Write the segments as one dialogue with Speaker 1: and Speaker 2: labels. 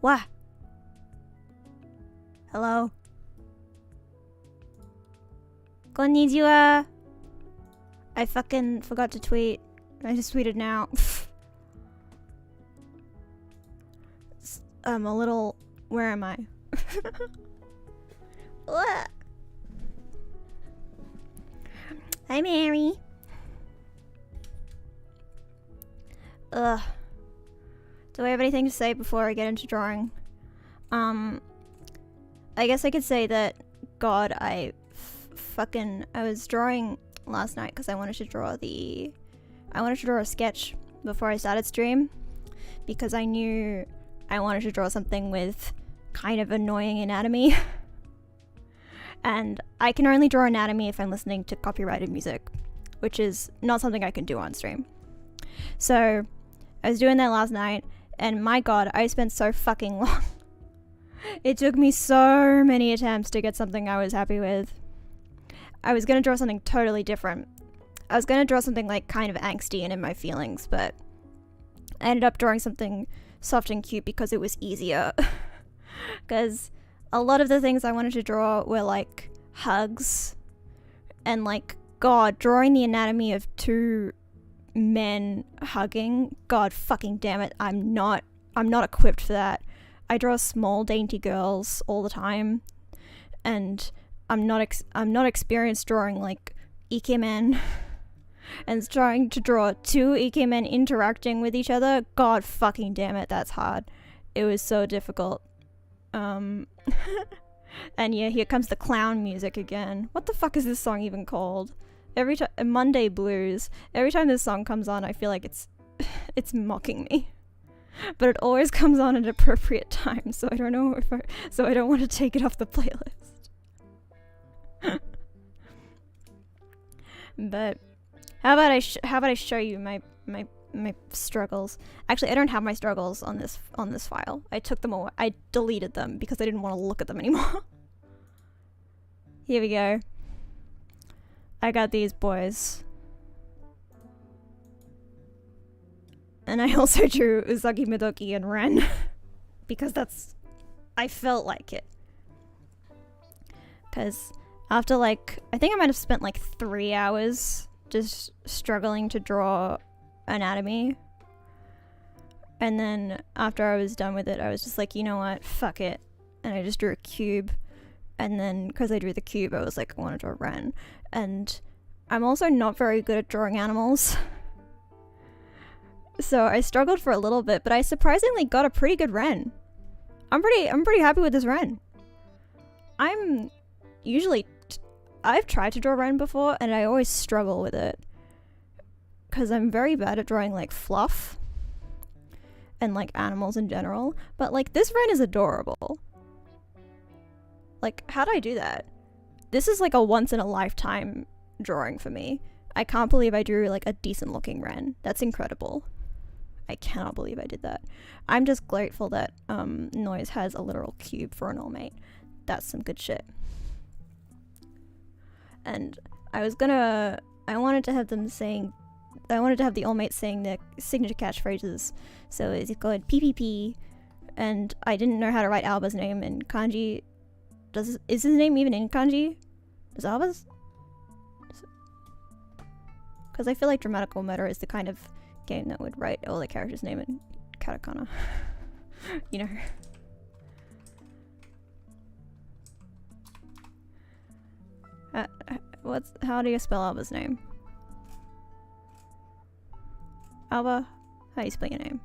Speaker 1: What? Hello? Konnichiwa. I fucking forgot to tweet. I just tweeted now. I'm a little... Where am I? What? Hi, Mary. Ugh. Do I have anything to say before I get into drawing? I guess I could say that, God, I was drawing last night because I wanted to draw a sketch before I started stream, because I knew I wanted to draw something with kind of annoying anatomy. And I can only draw anatomy if I'm listening to copyrighted music, which is not something I can do on stream. So I was doing that last night, and my God, I spent so fucking long. It took me so many attempts to get something I was happy with. I was gonna draw something totally different. I was gonna draw something like kind of angsty and in my feelings, but I ended up drawing something soft and cute because it was easier. Because a lot of the things I wanted to draw were like hugs and like, God, drawing the anatomy of two men hugging. God fucking damn it, I'm not equipped for that. I draw small dainty girls all the time, and I'm not experienced drawing like ikemen. And trying to draw two ikemen interacting with each other, God fucking damn it, that's hard. It was so difficult. And yeah, here comes the clown music again. What the fuck is this song even called? Every time Monday Blues. Every time this song comes on, I feel like it's mocking me. But it always comes on at appropriate times, so I don't know so I don't want to take it off the playlist. But how about I show you my struggles? Actually, I don't have my struggles on this file. I took them away. I deleted them because I didn't want to look at them anymore. Here we go. I got these boys. And I also drew Usagi Midoki and Ren. Because I felt like it. Because after I think I might have spent like 3 hours just struggling to draw anatomy. And then after I was done with it, I was just like, you know what, fuck it. And I just drew a cube. And then, because I drew the cube, I was like, I want to draw Ren. And I'm also not very good at drawing animals. So I struggled for a little bit, but I surprisingly got a pretty good Ren. I'm pretty happy with this Ren. I've tried to draw Ren before, and I always struggle with it. Because I'm very bad at drawing, like, fluff. And, like, animals in general. But, like, this Ren is adorable. Like, how did I do that? This is, like, a once-in-a-lifetime drawing for me. I can't believe I drew, like, a decent-looking Ren. That's incredible. I cannot believe I did that. I'm just grateful that, Noise has a literal cube for an all mate. That's some good shit. And I wanted to have the all mates saying their signature catchphrases. So it's called PPP, and I didn't know how to write Alba's name in kanji, is his name even in kanji? Does Alba's? Because I feel like Dramatical Murder is the kind of game that would write all the characters' name in katakana. You know. How do you spell Alba's name? Alba? How do you spell your name?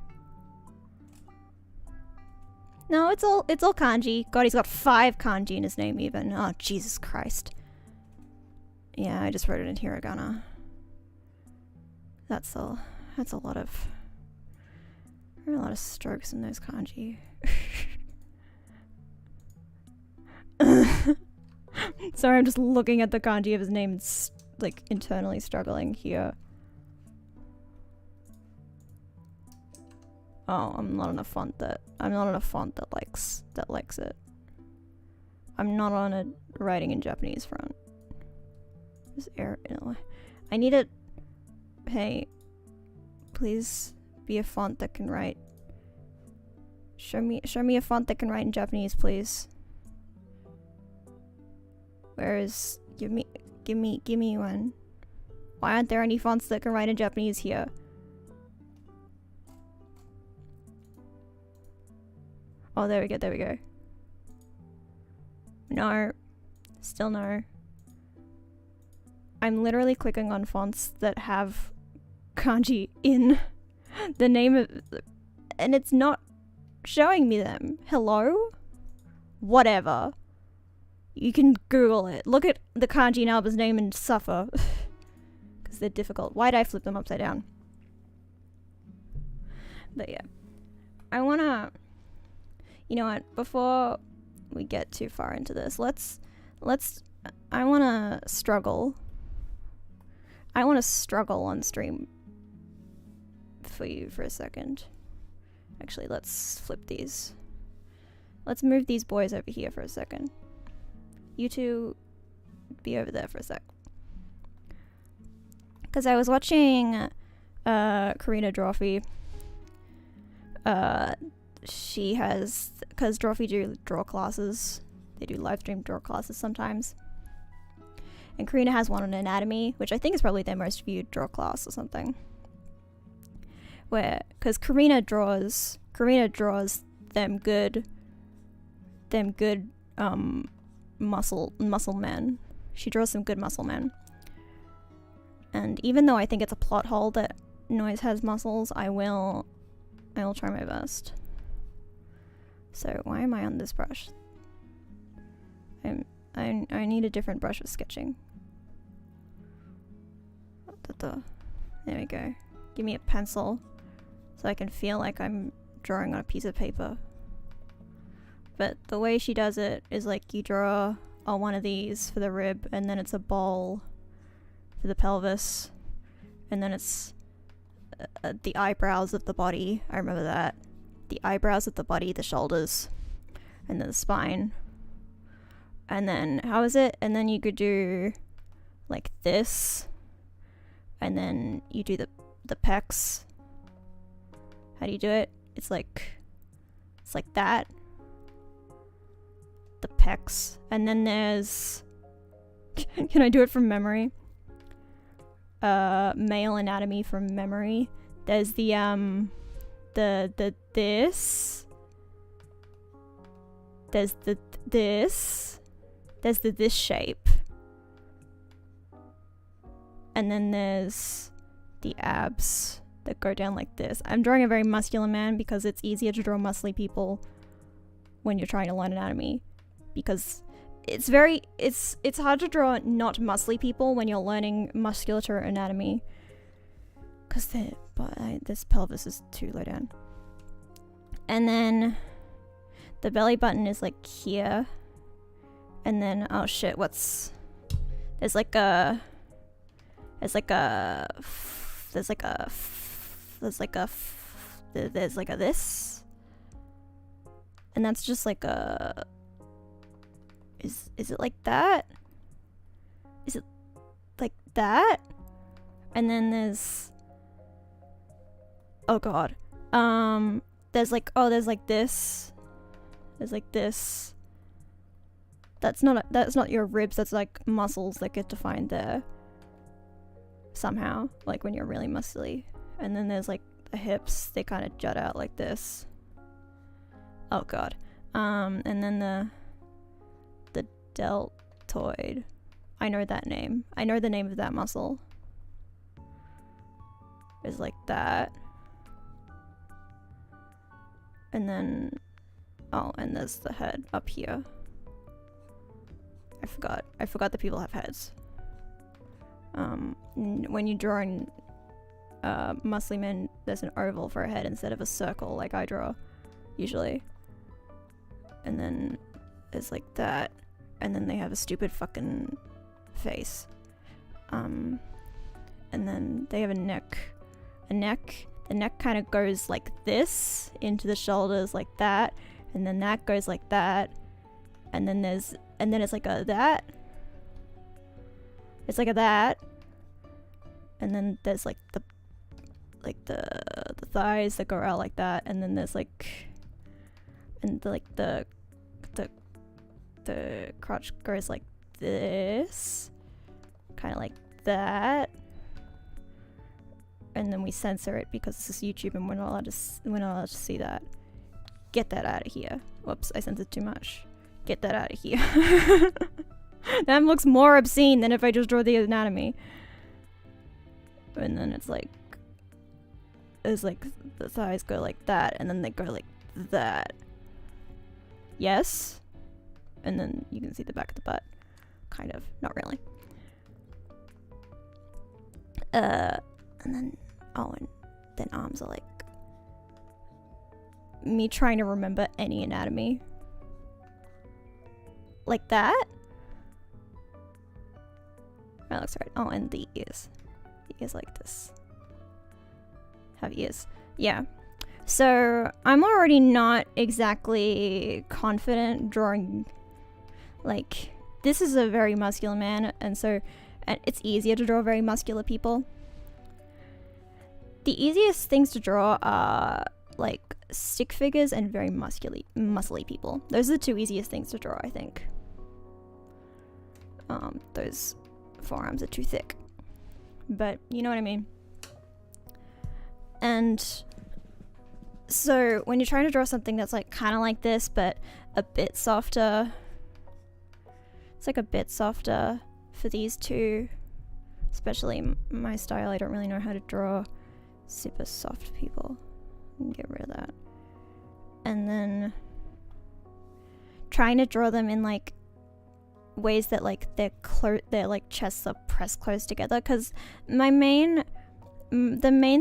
Speaker 1: No, it's all kanji. God, he's got 5 kanji in his name even. Oh, Jesus Christ. Yeah, I just wrote it in hiragana. That's a lot of strokes in those kanji. Sorry, I'm just looking at the kanji of his name and like internally struggling here. Oh, I'm not on a font that likes it. I'm not on a writing in Japanese front. This error. I need it. Hey, please be a font that can write. Show me a font that can write in Japanese, please. Give me one. Why aren't there any fonts that can write in Japanese here? Oh, there we go. No. Still no. I'm literally clicking on fonts that have kanji in the name of... And it's not showing me them. Hello? Whatever. You can Google it. Look at the kanji in Alba's name and suffer. Because they're difficult. Why'd I flip them upside down? But yeah. I wanna... You know what? Before we get too far into this, I wanna struggle. I wanna struggle on stream for you for a second. Actually, let's flip these. Let's move these boys over here for a second. You two be over there for a sec. Because I was watching Karina Drawfee. She has... Because Drawfee do draw classes. They do live stream draw classes sometimes. And Karina has one on anatomy, which I think is probably their most viewed draw class or something. Where... Because Karina draws them good muscle men. She draws some good muscle men. And even though I think it's a plot hole that Noise has muscles, I will try my best. So why am I on this brush? I need a different brush for sketching. There we go. Give me a pencil so I can feel like I'm drawing on a piece of paper. But the way she does it is like you draw on one of these for the rib, and then it's a bowl for the pelvis, and then it's the eyebrows of the body. I remember that. The eyebrows of the body, the shoulders, and then the spine. And then, how is it? And then you could do like this, and then you do the pecs. How do you do it? It's like that. The pecs. And then there's... Can I do it from memory? Male anatomy from memory. There's the this. There's the this. There's the this shape. And then there's the abs that go down like this. I'm drawing a very muscular man because it's easier to draw muscly people when you're trying to learn anatomy. Because it's hard to draw not muscly people when you're learning musculature anatomy. Because this pelvis is too low down. And then the belly button is like here. And then, oh shit, there's like a this. And that's just like a... Is it like that? Is it like that? And then there's... Oh god. There's like this. There's like this. that's not your ribs, that's like muscles that get defined there somehow, like when you're really muscly. And then there's like the hips, they kind of jut out like this. Oh god. And then the deltoid. I know that name. I know the name of that muscle. Is like that. And then, oh, and there's the head up here. I forgot that people have heads. When you're drawing muscly men, there's an oval for a head instead of a circle like I draw usually. And then it's like that, and then they have a stupid fucking face. And then they have a neck. The neck kind of goes like this into the shoulders like that, and then that goes like that, and then it's like a that. It's like a that, and then there's like the thighs that go out like that, and then there's like, and the crotch goes like this, kind of like that. And then we censor it because this is YouTube and we're not allowed to see that. Get that out of here. Whoops, I censored too much. Get that out of here. That looks more obscene than if I just draw the anatomy. And then it's like the thighs go like that, and then they go like that. Yes? And then you can see the back of the butt. Kind of. Not really. And then, oh, and then arms are like me trying to remember any anatomy. Like that? That looks right. Oh, and the ears. The ears like this. Have ears. Yeah. So, I'm already not exactly confident drawing, like, this is a very muscular man, and so it's easier to draw very muscular people. The easiest things to draw are like stick figures and very muscly people. Those are the two easiest things to draw, I think. Those forearms are too thick, but you know what I mean. And so when you're trying to draw something that's like kind of like this but a bit softer, it's like a bit softer for these two, especially my style. I don't really know how to draw super soft people. Get rid of that. And then trying to draw them in like ways that like their like chests are pressed close together, because the main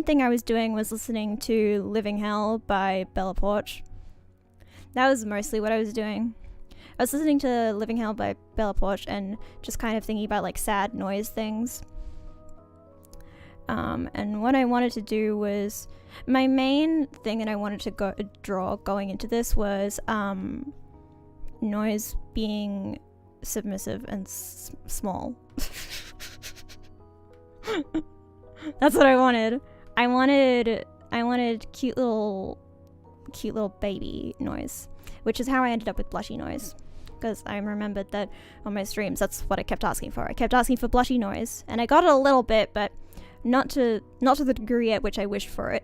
Speaker 1: thing I was doing was listening to Living Hell by Bella Porch. That was mostly what I was doing. I was listening to Living Hell by Bella Porch and just kind of thinking about like sad noise things. And what I wanted to do was, my main thing that I wanted to draw going into this was noise being submissive and small. That's what I wanted. I wanted cute little baby noise, which is how I ended up with blushy noise. Because I remembered that on my streams, that's what I kept asking for. I kept asking for blushy noise, and I got it a little bit, but not to the degree at which I wished for it.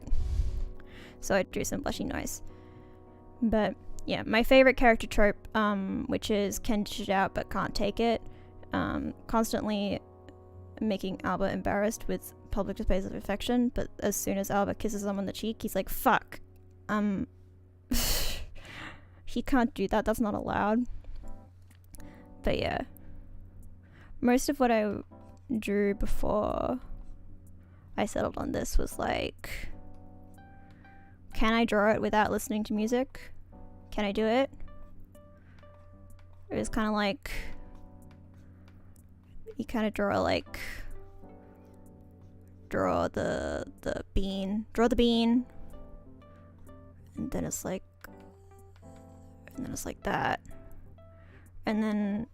Speaker 1: So I drew some blushy noise. But yeah, my favorite character trope, which is can dish it out but can't take it, constantly making Albert embarrassed with public displays of affection, but as soon as Albert kisses him on the cheek, he's like, fuck. He can't do that, that's not allowed. But yeah, most of what I drew before I settled on this was like, can I draw it without listening to music? Can I do it? It was kind of like, you kind of draw the bean, and then it's like that, and then,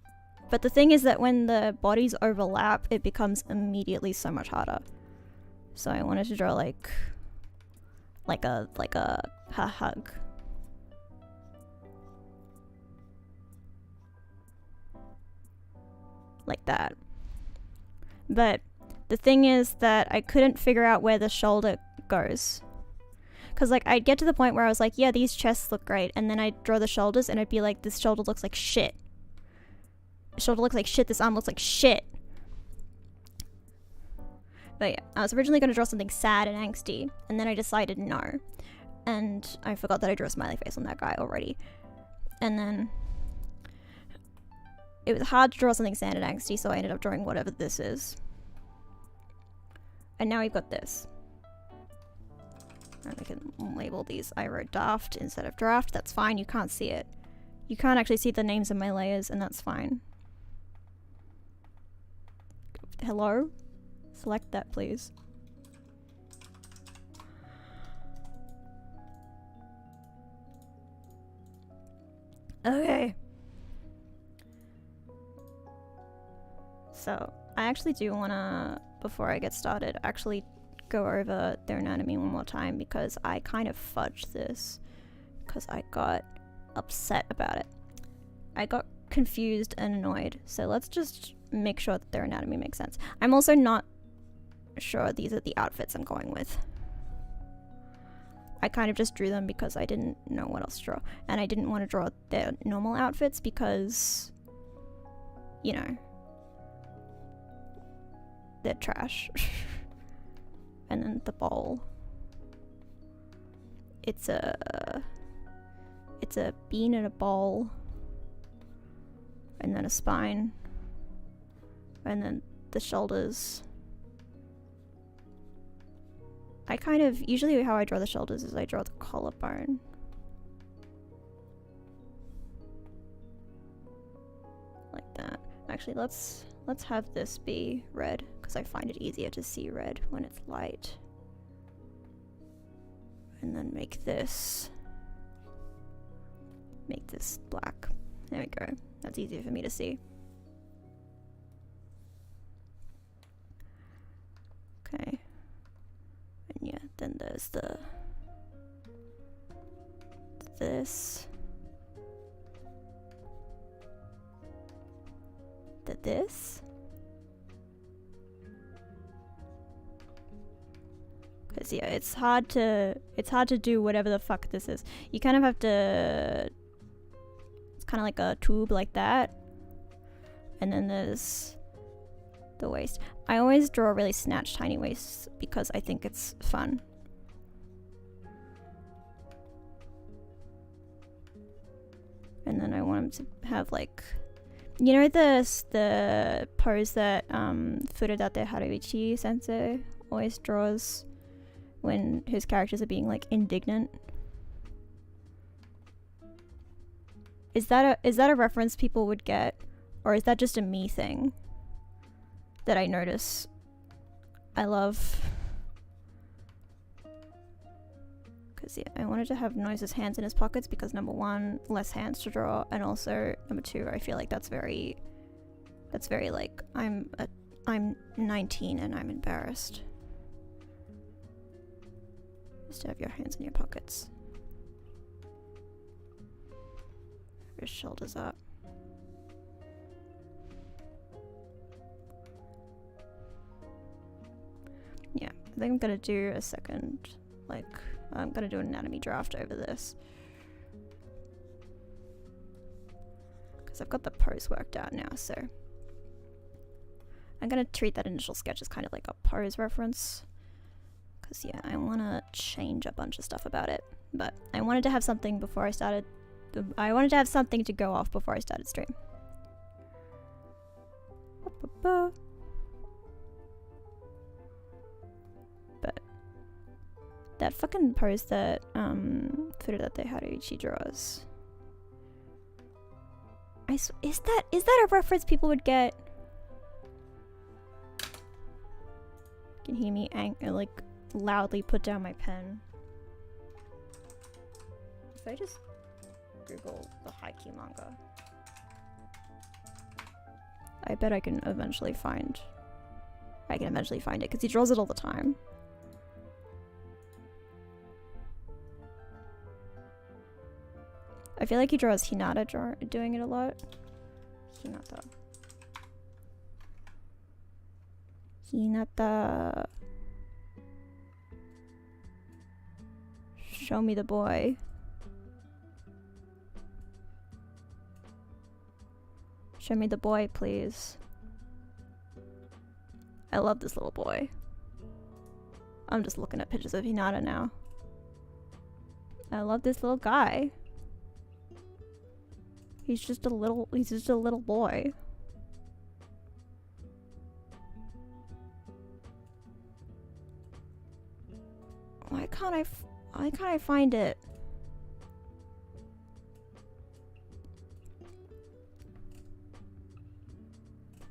Speaker 1: but the thing is that when the bodies overlap, it becomes immediately so much harder. So I wanted to draw like a hug. like that. But the thing is that I couldn't figure out where the shoulder goes. Because, like, I'd get to the point where I was like, yeah, these chests look great. And then I'd draw the shoulders and I'd be like, this shoulder looks like shit. The shoulder looks like shit. This arm looks like shit. But yeah, I was originally going to draw something sad and angsty. And then I decided no. And I forgot that I drew a smiley face on that guy already. And then it was hard to draw something sad and angsty, so I ended up drawing whatever this is. And now we've got this. And we can label these. I wrote daft instead of draft. That's fine. You can't see it. You can't actually see the names of my layers, and that's fine. Hello? Select that, please. Okay. So, I actually do want to, before I get started, actually go over their anatomy one more time because I kind of fudged this because I got upset about it. I got confused and annoyed, so let's just make sure that their anatomy makes sense. I'm also not sure these are the outfits I'm going with. I kind of just drew them because I didn't know what else to draw, and I didn't want to draw their normal outfits because, you know, they're trash. And then the bowl. It's a bean in a bowl. And then a spine. And then the shoulders. I kind of, usually how I draw the shoulders is I draw the collarbone. Like that. Actually, let's have this be red, because I find it easier to see red when it's light. And then make this black. There we go. That's easier for me to see. Okay. And yeah, then there's this. This. Because yeah, it's hard to do whatever the fuck this is. You kind of have to, it's kind of like a tube like that. And then there's the waist. I always draw really snatched tiny waists because I think it's fun. And then I want them to have like, you know, the pose that Furudate Haruichi sensei always draws when his characters are being like indignant? Is that a reference people would get, or is that just a me thing that I notice? I love, because yeah, I wanted to have Noise's hands in his pockets because number one, less hands to draw, and also number two, I feel like that's very like I'm 19 and I'm embarrassed. Just to have your hands in your pockets. Your shoulders up. Yeah, I think I'm gonna do a second, like, I'm gonna do an anatomy draft over this. Because I've got the pose worked out now, so. I'm gonna treat that initial sketch as kind of like a pose reference. Because, yeah, I want to change a bunch of stuff about it. But I wanted to have something before I started. I wanted to have something to go off before I started stream. But that fucking pose that Furudate Haruichi draws. Is that a reference people would get? You can hear me like loudly put down my pen. If I just Google the Haikyuu manga, I bet I can eventually find it because he draws it all the time. I feel like he draws Hinata doing it a lot. Hinata. Hinata. Show me the boy. Show me the boy, please. I love this little boy. I'm just looking at pictures of Hinata now. I love this little guy. He's just a little boy. Why can't I find it?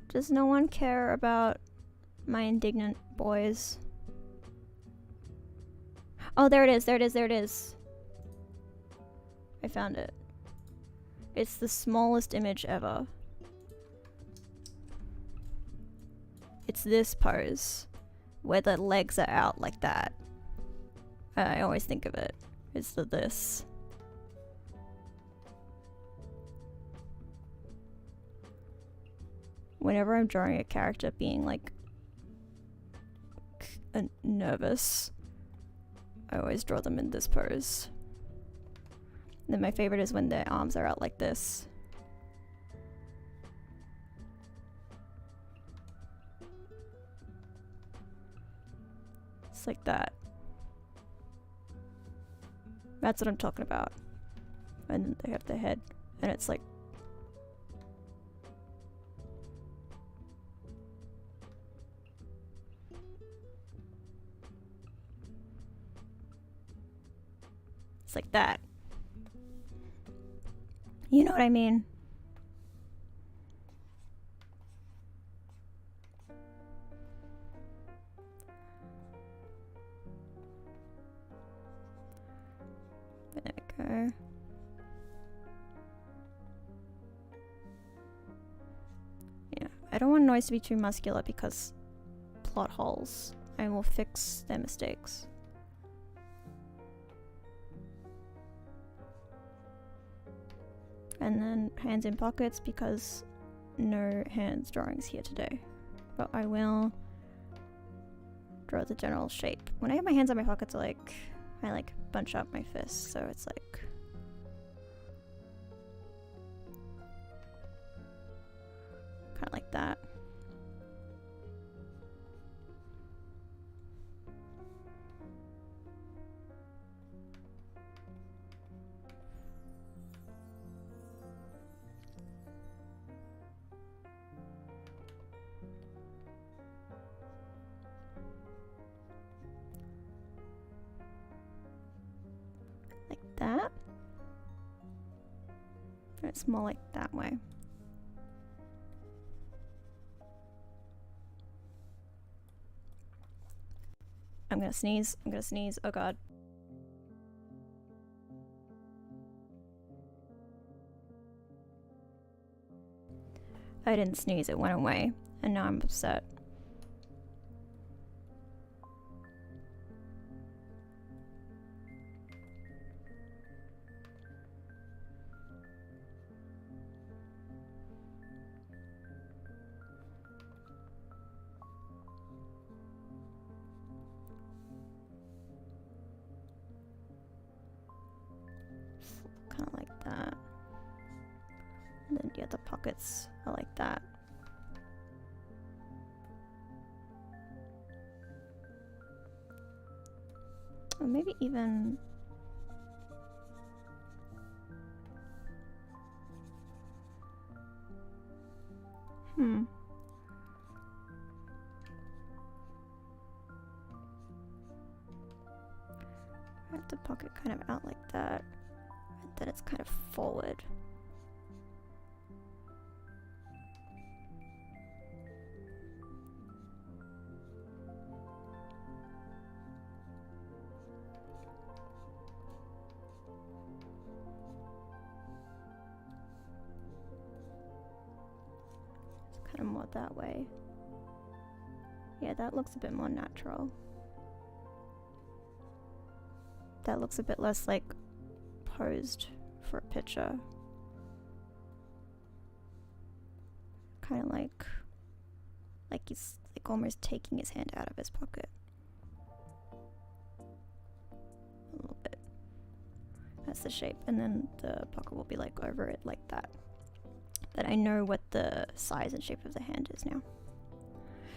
Speaker 1: Does no one care about my indignant boys? Oh, there it is, there it is, there it is. I found it. It's the smallest image ever. It's this pose, where the legs are out like that. I always think of it. It's this. Whenever I'm drawing a character being like nervous, I always draw them in this pose. And then my favorite is when their arms are out like this. It's like that. That's what I'm talking about. And then they have the head, and it's like that. You know what I mean? There we go. Yeah, I don't want noise to be too muscular because plot holes. I will fix their mistakes. And then hands in pockets because no hands drawings here today. But I will draw the general shape. When I have my hands on my pockets, I like bunch up my fists, so it's like kind of like that. That. It's more like that way. I'm gonna sneeze. I'm gonna sneeze. Oh god. I didn't sneeze. It went away. And now I'm upset. Kind of like that. And then yeah, the pockets are like that. Or maybe even I have the pocket kind of out like that. Then it's kind of forward. It's kind of more that way. Yeah, that looks a bit more natural. That looks a bit less like posed for a picture. Kind of like he's like like almost taking his hand out of his pocket. A little bit. That's the shape, and then the pocket will be like over it like that. But I know what the size and shape of the hand is now.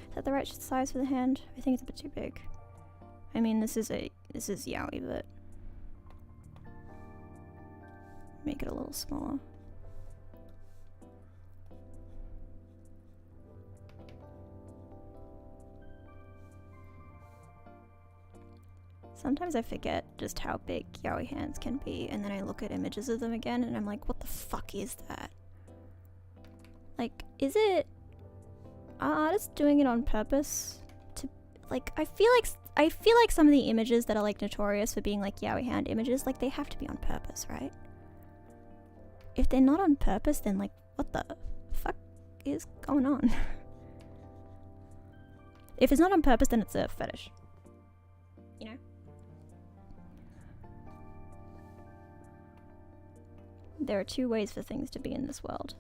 Speaker 1: Is that the right size for the hand? I think it's a bit too big. I mean, this is yaoi, but make it a little smaller. Sometimes I forget just how big yaoi hands can be, and then I look at images of them again, and I'm like, what the fuck is that? Like, is it... are artists doing it on purpose? To, like, I feel like some of the images that are, like, notorious for being, like, yaoi hand images, like, they have to be on purpose, right? If they're not on purpose, then, like, what the fuck is going on? If it's not on purpose, then it's a fetish. You know? There are two ways for things to be in this world.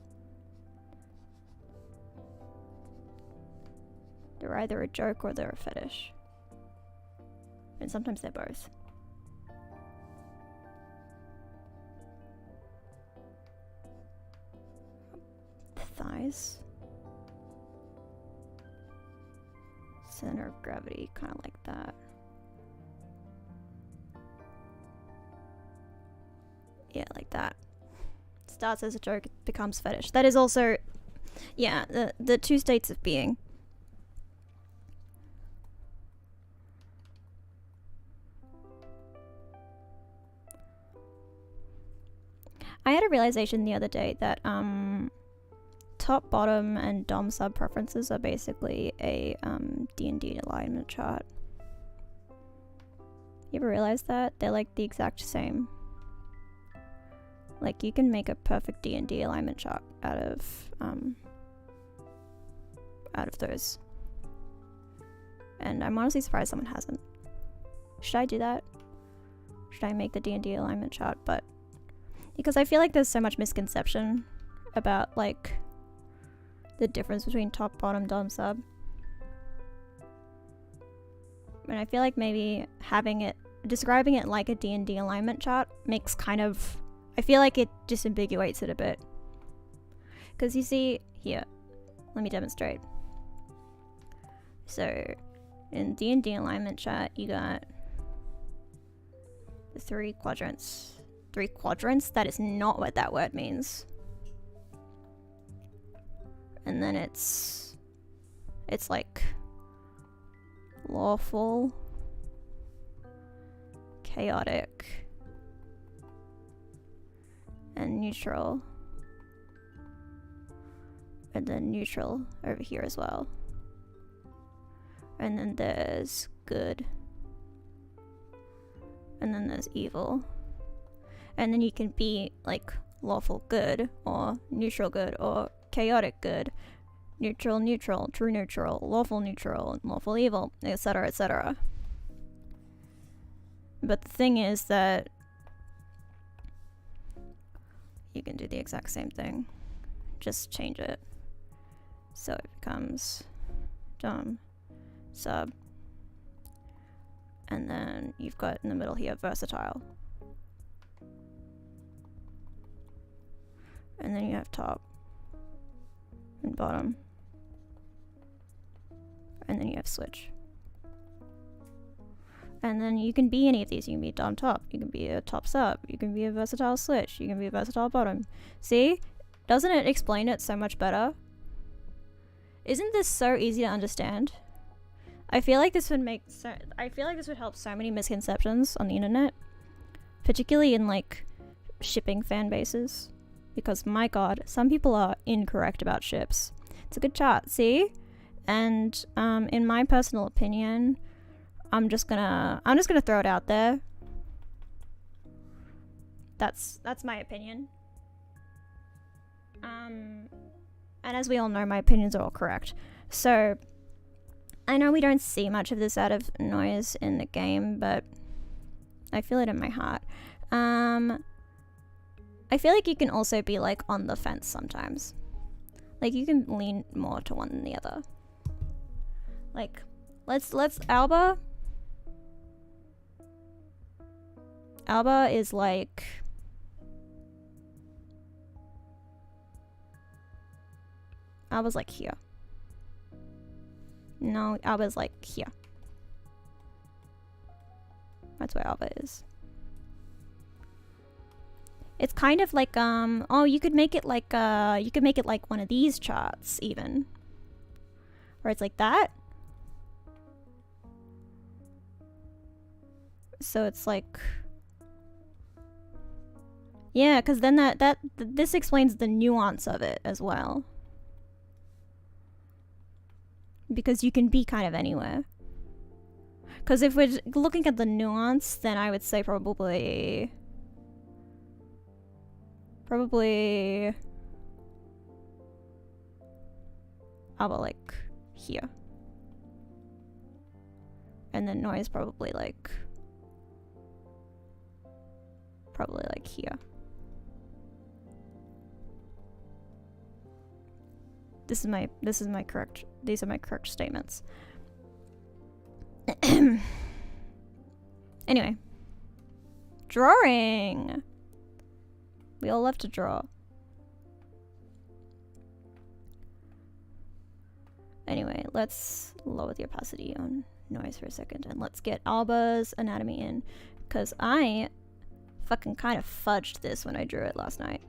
Speaker 1: They're either a joke or they're a fetish. And sometimes they're both. Thighs. Center of gravity, kind of like that. Yeah, like that. Starts as a joke, it becomes fetish. That is also, yeah, the two states of being. I had a realization the other day that top, bottom, and dom sub preferences are basically a D&D alignment chart. You ever realize that? They're like the exact same. Like, you can make a perfect D&D alignment chart out of those. And I'm honestly surprised someone hasn't. Should I do that? Should I make the D&D alignment chart? But because I feel like there's so much misconception about, like, the difference between top, bottom, dom, sub. And I feel like maybe describing it like a D&D alignment chart makes kind of, I feel like it disambiguates it a bit. Because you see, here, let me demonstrate. So, in D&D alignment chart, you got the 3 quadrants. 3 quadrants? That is not what that word means. And then it's like lawful, chaotic, and neutral. And then neutral over here as well. And then there's good. And then there's evil. And then you can be like lawful good, or neutral good, or chaotic good, neutral neutral, true neutral, lawful evil, etc., etc. But the thing is that you can do the exact same thing, just change it. So it becomes dom, sub, and then you've got in the middle here versatile. And then you have top and bottom. And then you have switch. And then you can be any of these. You can be dom top, you can be a top sub, you can be a versatile switch, you can be a versatile bottom. See? Doesn't it explain it so much better? Isn't this so easy to understand? I feel like this would help so many misconceptions on the internet. Particularly in like shipping fan bases. Because my god, some people are incorrect about ships. It's a good chart, see? And in my personal opinion, I'm just gonna throw it out there. That's my opinion. And as we all know, my opinions are all correct. So I know we don't see much of this out of noise in the game, but I feel it in my heart. I feel like you can also be like on the fence sometimes. Like you can lean more to one than the other. Like, let's Alba. Alba is like... Alba's like here. No, Alba's like here. That's where Alba is. It's kind of like, oh, you could make it like one of these charts, even. Where it's like that. So it's like... Yeah, because then this explains the nuance of it as well. Because you can be kind of anywhere. Because if we're looking at the nuance, then I would say probably how about like here? And then noise probably like here. These are my correct statements. Anyway. Drawing! We all love to draw. Anyway, let's lower the opacity on noise for a second and let's get Alba's anatomy in. Because I fucking kind of fudged this when I drew it last night.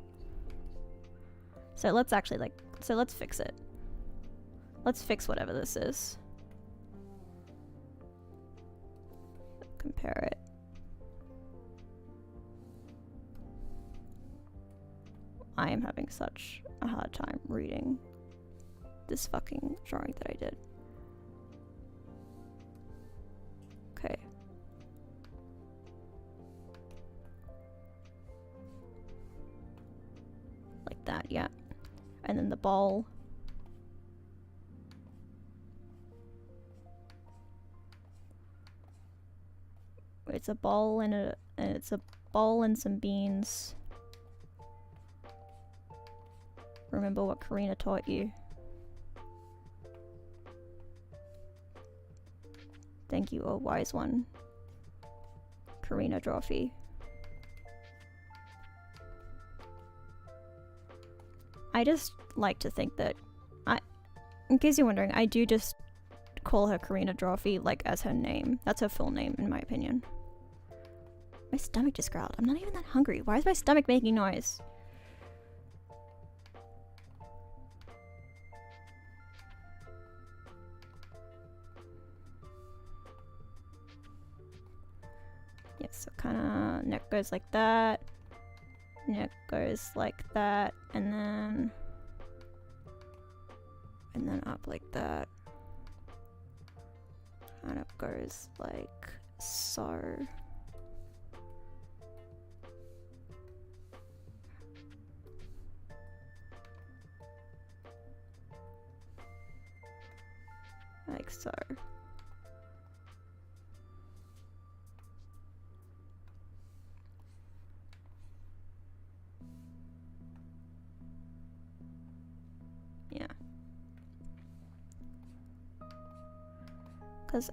Speaker 1: So let's actually let's fix it. Let's fix whatever this is. Compare it. I am having such a hard time reading this fucking drawing that I did. Okay. Like that, yeah. And then the ball. It's a ball and it's a ball and some beans. Remember what Karina taught you. Thank you, oh wise one. Karina Drawfee. I just like to think that in case you're wondering, I do just call her Karina Drawfee like as her name. That's her full name in my opinion. My stomach just growled. I'm not even that hungry. Why is my stomach making noise? Yeah, so kinda neck goes like that. Neck goes like that, and then up like that. Kind of goes like so. Like so. Yeah. Because,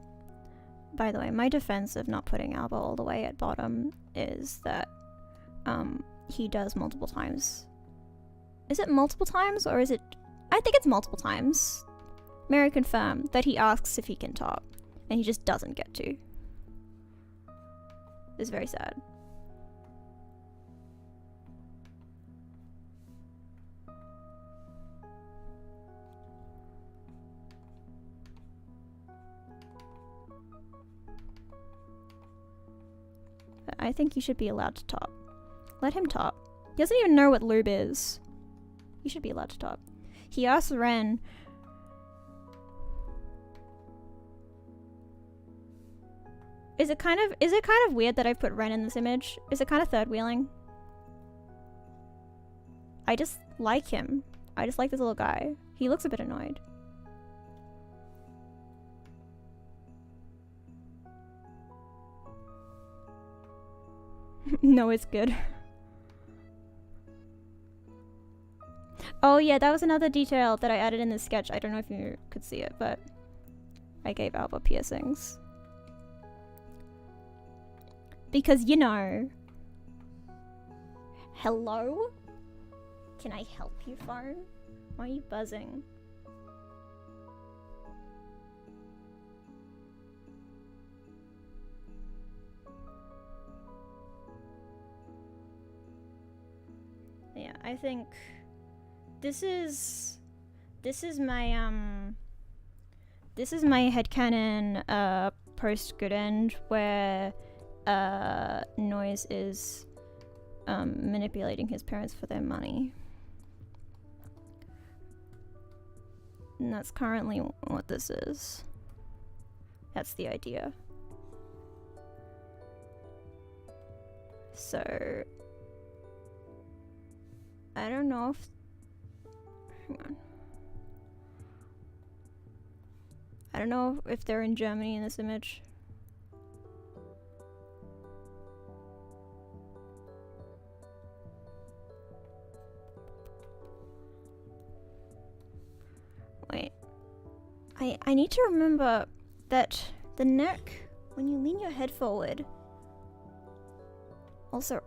Speaker 1: by the way, my defense of not putting Alba all the way at bottom is that he does multiple times. Is it multiple times or is it... I think it's multiple times. Mary confirmed that he asks if he can top, and he just doesn't get to. It's very sad. But I think you should be allowed to top. Let him top. He doesn't even know what lube is. You should be allowed to top. He asks Ren... Is it kind of weird that I've put Ren in this image? Is it kind of third wheeling? I just like him. I just like this little guy. He looks a bit annoyed. No, it's good. Oh yeah, that was another detail that I added in this sketch. I don't know if you could see it, but I gave Alba piercings. Because, you know... Hello? Can I help you, phone? Why are you buzzing? Yeah, I think this is my headcanon post good end where Noise is manipulating his parents for their money. And that's currently what this is. That's the idea. So I don't know if... Hang on. I don't know if they're in Germany in this image. Wait. I need to remember that the neck, when you lean your head forward... Also,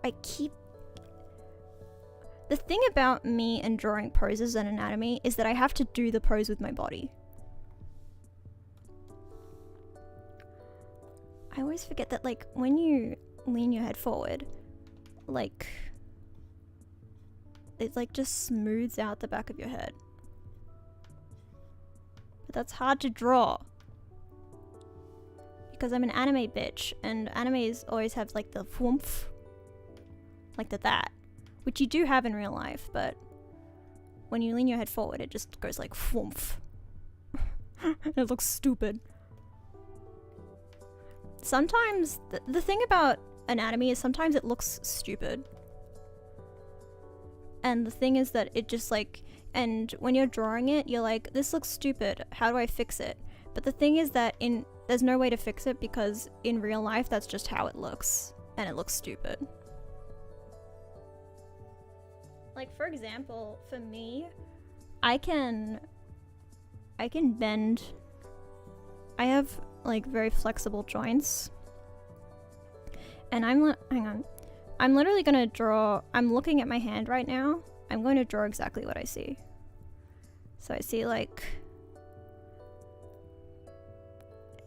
Speaker 1: the thing about me and drawing poses and anatomy is that I have to do the pose with my body. I always forget that, like, when you lean your head forward, like, it, like, just smooths out the back of your head. But that's hard to draw. Because I'm an anime bitch, and animes always have, like, the whoomph. Like that. Which you do have in real life, but when you lean your head forward, it just goes like whoomph. It looks stupid. Sometimes, the thing about anatomy is sometimes it looks stupid. And the thing is that it just like, and when you're drawing it, you're like, this looks stupid, how do I fix it? But the thing is that there's no way to fix it because in real life, that's just how it looks. And it looks stupid. Like, for example, for me, I can bend. I have, like, very flexible joints. And hang on. I'm literally gonna draw, I'm looking at my hand right now. I'm going to draw exactly what I see. So I see, like,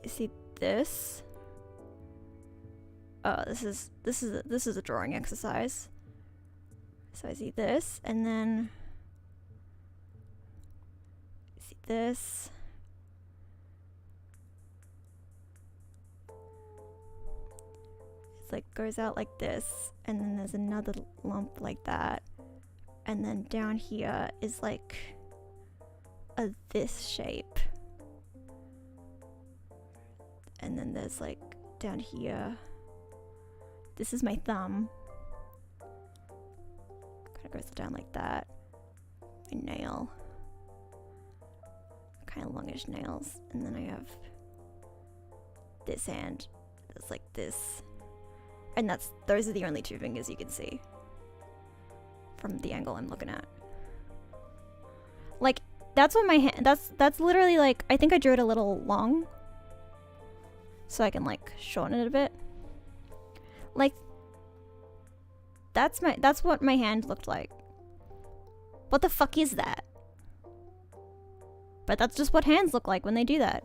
Speaker 1: I see this. Oh, this is a drawing exercise. So I see this, and then I see this. It's like goes out like this, and then there's another lump like that. And then down here is like a this shape. And then there's like down here. This is my thumb. Goes down like that. My nail. Kind of longish nails. And then I have this hand that's like this. And those are the only two fingers you can see from the angle I'm looking at. Like, that's what my hand, that's literally like, I think I drew it a little long. So I can like shorten it a bit. Like, that's what my hand looked like. What the fuck is that? But that's just what hands look like when they do that.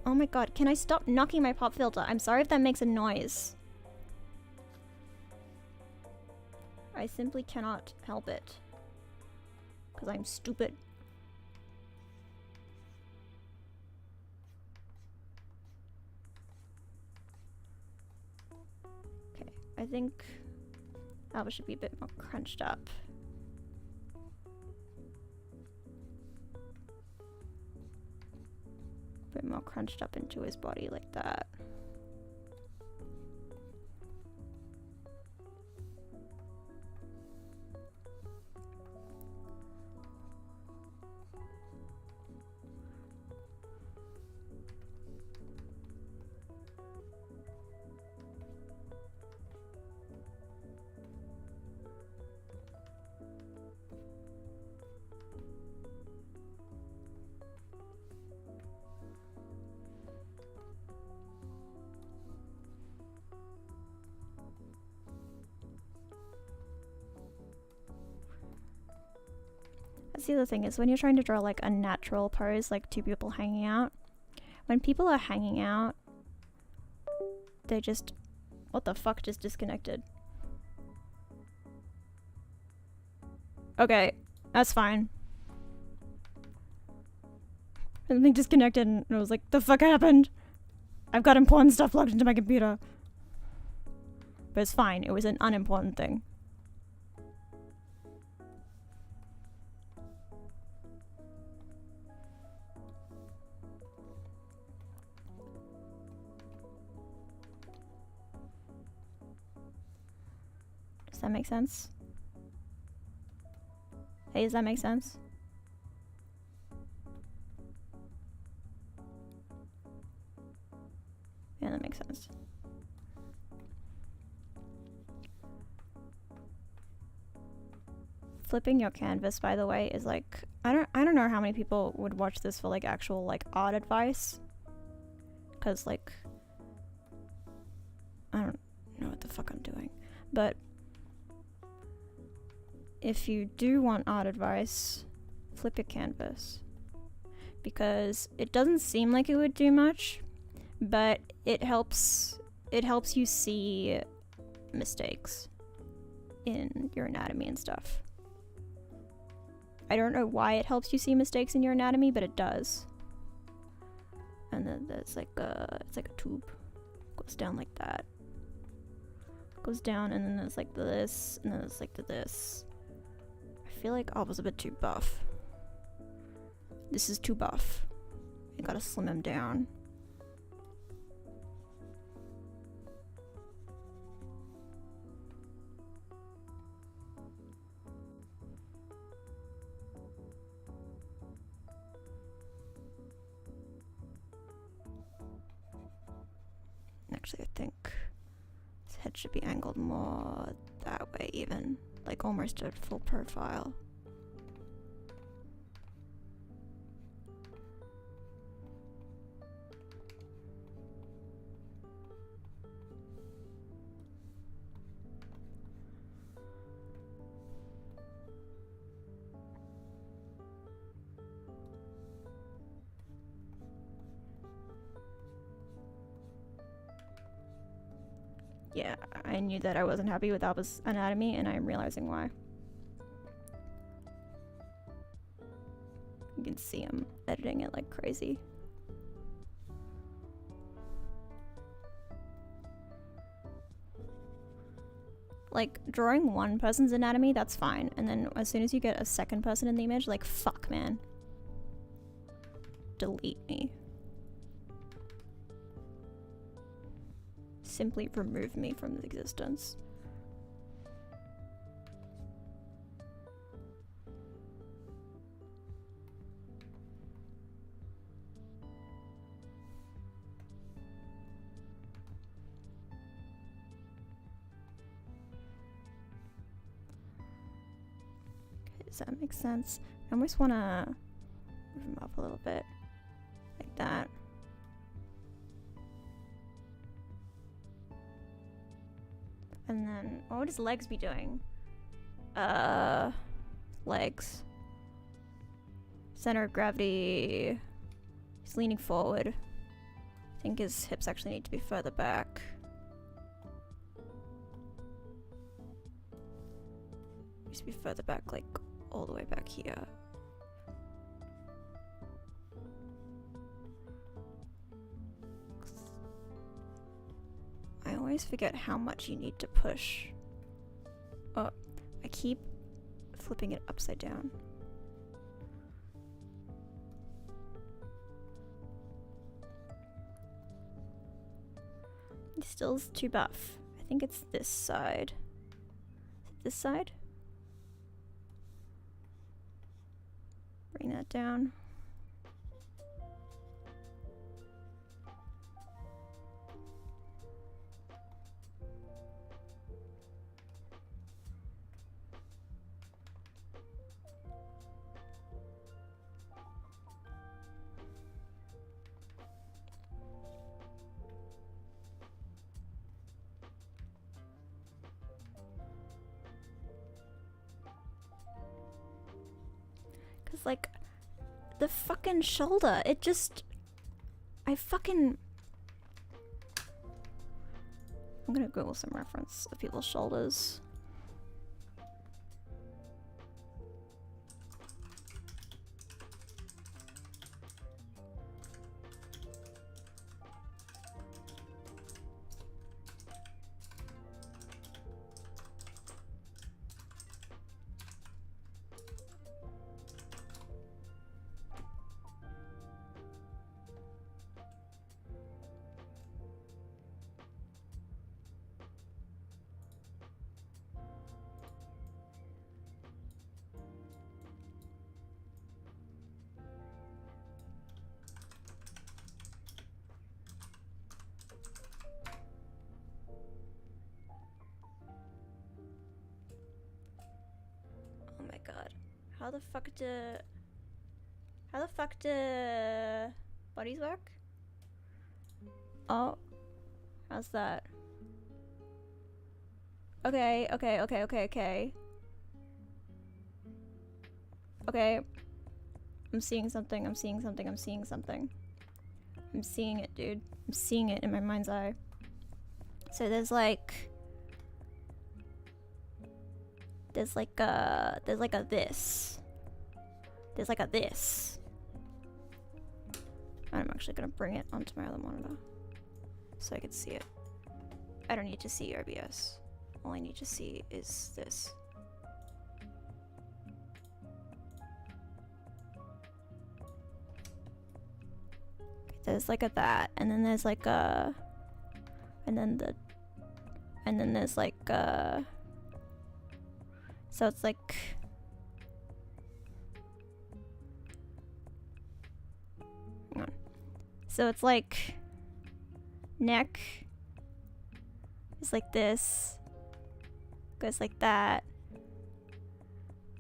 Speaker 1: Oh my god, can I stop knocking my pop filter? I'm sorry if that makes a noise. I simply cannot help it. Because I'm stupid. I think Alba should be a bit more crunched up. A bit more crunched up into his body like that. That's the other thing, is when you're trying to draw like a natural pose, like two people hanging out, when people are hanging out, they just, what the fuck just disconnected? Okay, that's fine. Something disconnected and I was like, the fuck happened? I've got important stuff plugged into my computer. But it's fine, it was an unimportant thing. Does that make sense? Hey, does that make sense? Yeah, that makes sense. Flipping your canvas, by the way, is like, I don't know how many people would watch this for like actual like art advice, because like I don't know what the fuck I'm doing, but if you do want art advice, flip your canvas, because it doesn't seem like it would do much, but it helps you see mistakes in your anatomy and stuff. I don't know why it helps you see mistakes in your anatomy, but it does. And then there's like it's like a tube. Goes down like that. Goes down, and then there's like this, and then there's like this. I feel like I was a bit too buff. This is too buff. I gotta slim him down. Actually, I think his head should be angled more that way, even. Like almost at full profile. Yeah, I knew that I wasn't happy with Alba's anatomy, and I'm realizing why. You can see him editing it like crazy. Like, drawing one person's anatomy, that's fine. And then as soon as you get a second person in the image, like, fuck, man. Delete me. Simply remove me from existence. Does that make sense? I almost want to move him up a little bit. Like that. And then, what would his legs be doing? Legs. Center of gravity. He's leaning forward. I think his hips actually need to be further back. Needs to be further back, like all the way back here. I always forget how much you need to push. Oh, I keep flipping it upside down. He still's too buff. I think it's this side. Is it this side? Bring that down. like the fucking shoulder. It just, I'm gonna Google some reference of people's shoulders. Oh my god. How the fuck do bodies work? Oh. How's that? Okay. Okay. I'm seeing something. I'm seeing it, dude. I'm seeing it in my mind's eye. So there's like a this. There's like a this. I'm actually gonna bring it onto my other monitor so I can see it. I don't need to see OBS. All I need to see is this. There's like a that, and then there's like a, and then there's like a, so it's like, hang on. So it's like neck is like this, goes like that,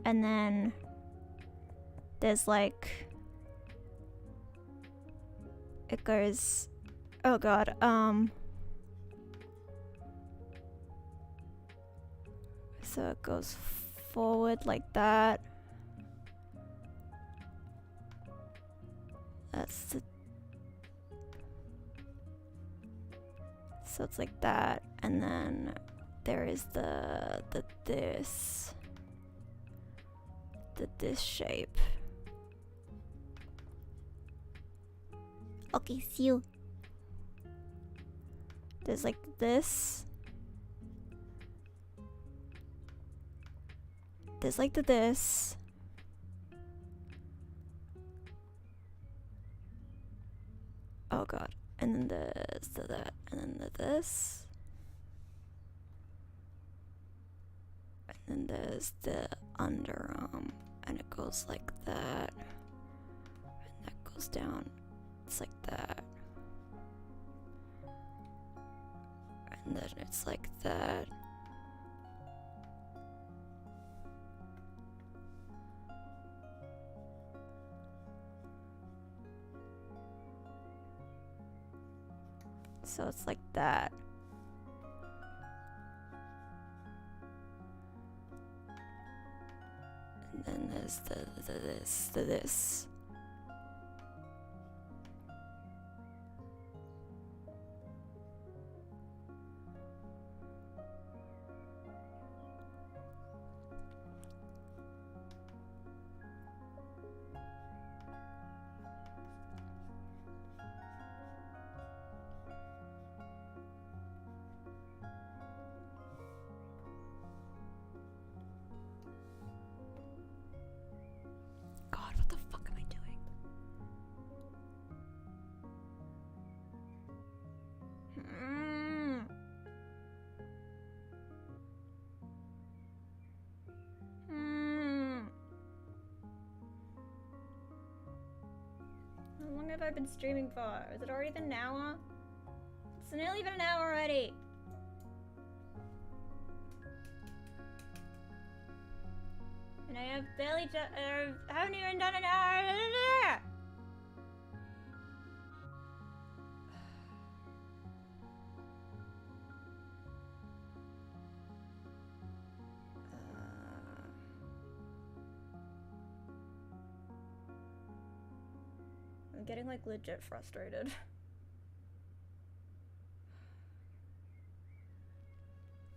Speaker 1: and then there's like, it goes, oh god, so it goes forward like that. That's the, so it's like that, and then there is the this shape. Okay, see you. There's like this. There's like the this. Oh god. And then there's the that. And then the this. And then there's the underarm. And it goes like that. And that goes down. It's like that. And then it's like that. So it's like that. And then there's the this. God, what the fuck am I doing? How long have I been streaming for? Is it already been an hour? It's nearly been an hour already. And I have barely haven't even done an hour. getting like legit frustrated.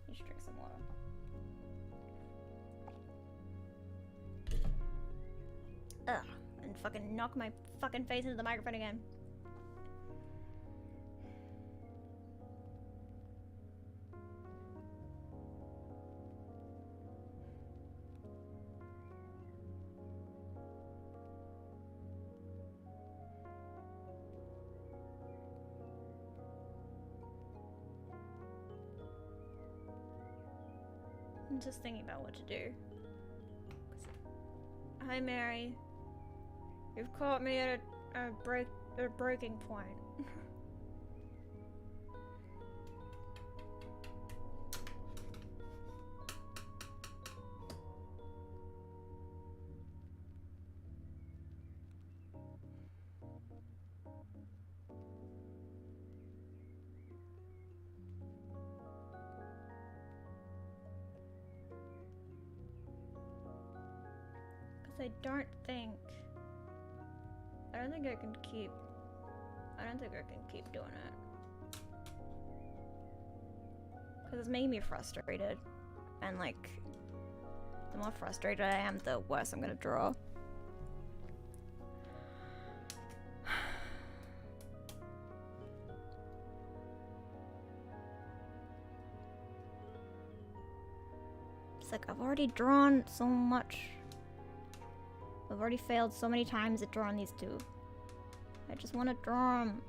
Speaker 1: You should drink some water. Ugh, and fucking knock my fucking face into the microphone again. I'm just thinking about what to do. Hi Mary. You've caught me at a breaking point. I don't think I can keep doing it. Because it's making me frustrated. And like, the more frustrated I am, the worse I'm gonna draw. It's like, I've already drawn so much. I've already failed so many times at drawing these two. I just want to draw them.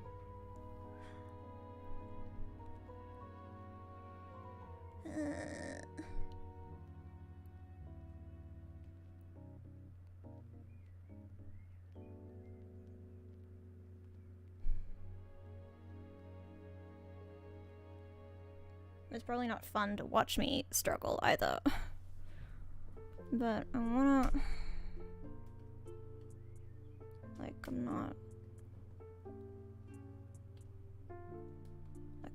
Speaker 1: It's probably not fun to watch me struggle either. But I wanna...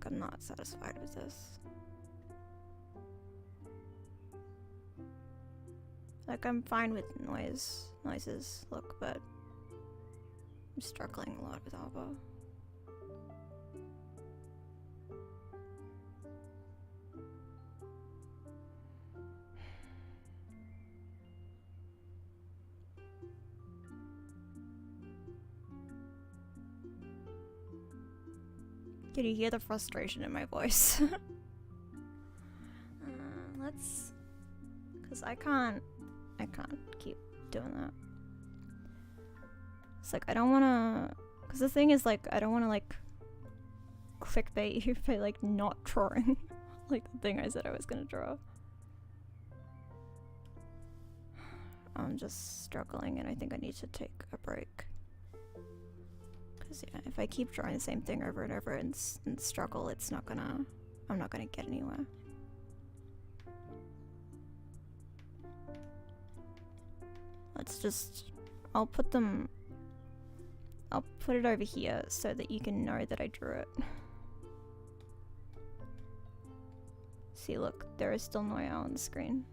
Speaker 1: I'm not satisfied with this. Like, I'm fine with noises, look, but I'm struggling a lot with Alba. Can you hear the frustration in my voice? Let's... Because I can't keep doing that. It's like, I don't want to... Because the thing is, like, I don't want to, like, clickbait you by, like, not drawing. Like, the thing I said I was going to draw. I'm just struggling, and I think I need to take a break. Because, yeah, if I keep drawing the same thing over and over and struggle, it's not gonna... I'm not gonna get anywhere. Let's just... I'll put it over here so that you can know that I drew it. See, look, there is still noiao on the screen.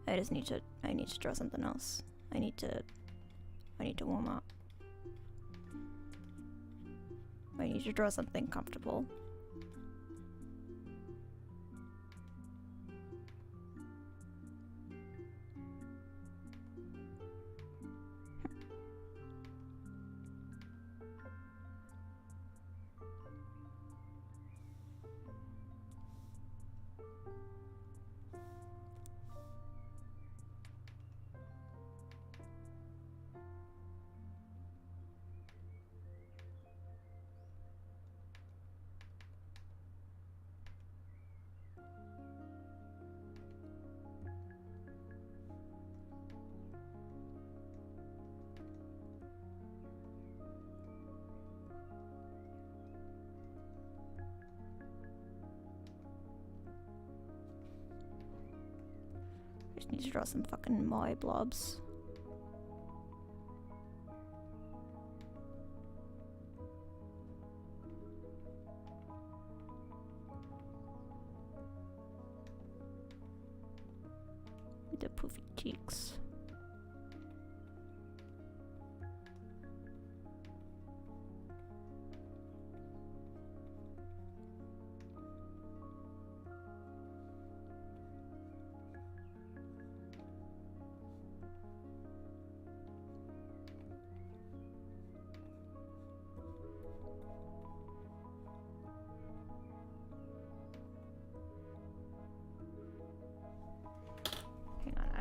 Speaker 1: I need to draw something else. I need to warm up. I need to draw something comfortable. Just need to draw some fucking moai blobs. With the poofy cheeks.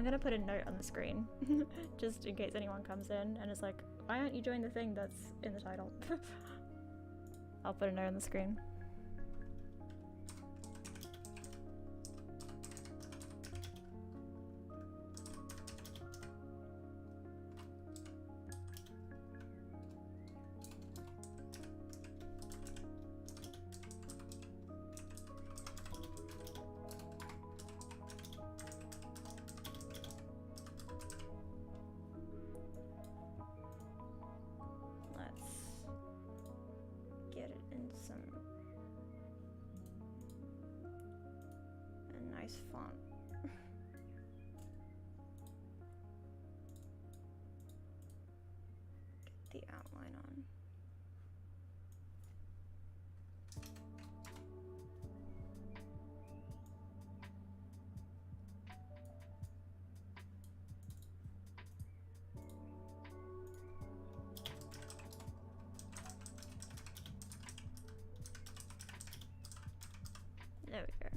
Speaker 1: gonna put a note on the screen, just in case anyone comes in and is like, why aren't you joining the thing that's in the title? I'll put a note on the screen. Font. Get the outline on. There we go.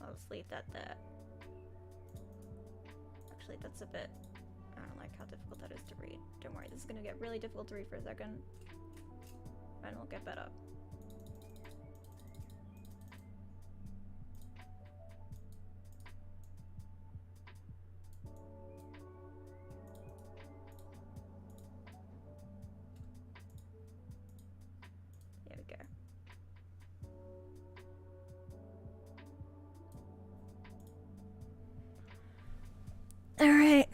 Speaker 1: I'll just leave that there. Actually, that's a bit... I don't like how difficult that is to read. Don't worry, this is gonna get really difficult to read for a second. And it'll get better. There we go. All right.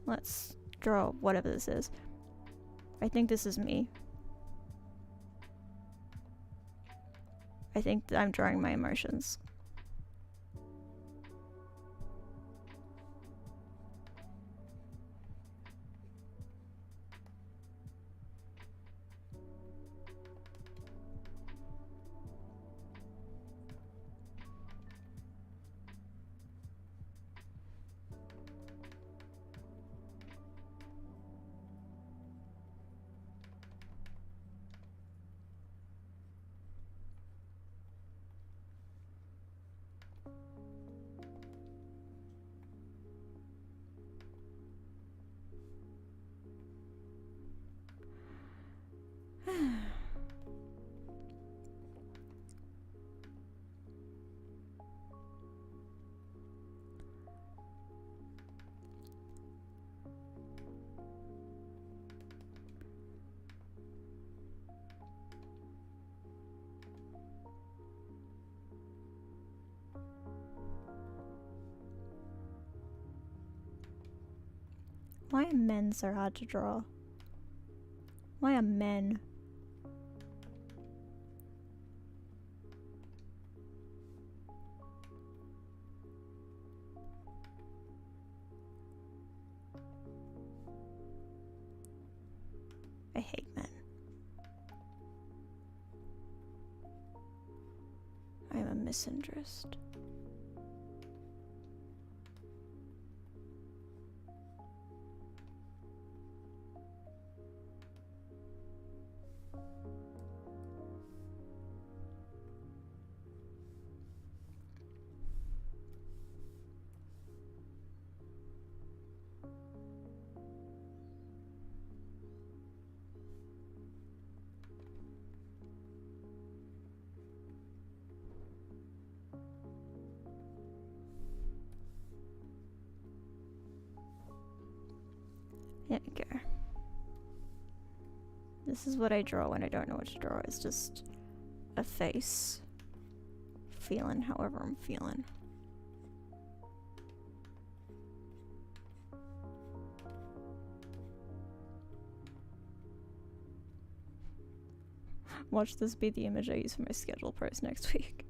Speaker 1: Let's draw whatever this is. I think this is me. I think I'm drawing my emotions. Why are men so hard to draw? Why are men? I hate men. I am a misandrist. There we go. This is what I draw when I don't know what to draw. It's just a face. Feeling however I'm feeling. Watch this be the image I use for my schedule post next week.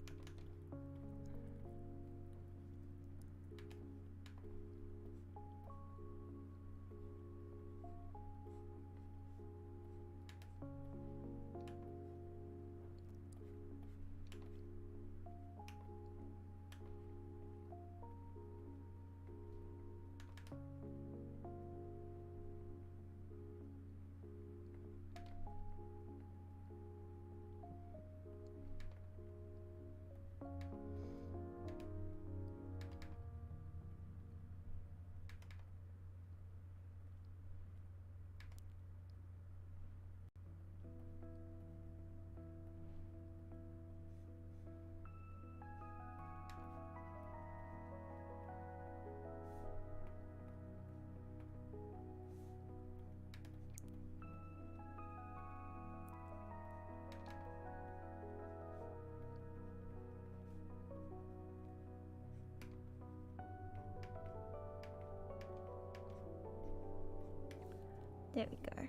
Speaker 1: There we go.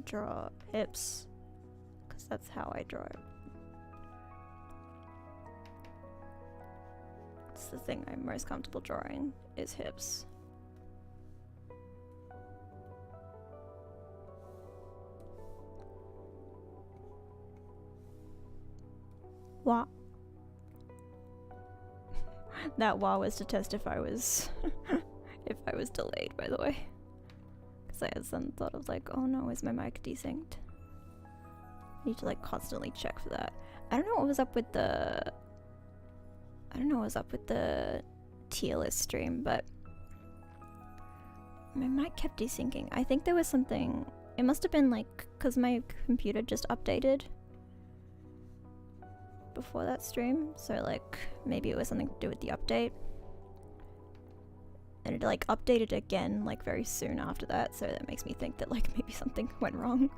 Speaker 1: Draw hips, because that's how I draw it. It's the thing I'm most comfortable drawing, is hips. Wah. That wah was to test if I was if I was delayed, by the way. Because I had some thought of like, oh no, is my mic desynced? I need to like constantly check for that. I don't know what was up with the tier list stream, but my mic kept desyncing. I think there was something, it must have been like, because my computer just updated before that stream, so like maybe it was something to do with the update, and it like updated again like very soon after that, so that makes me think that like maybe something went wrong,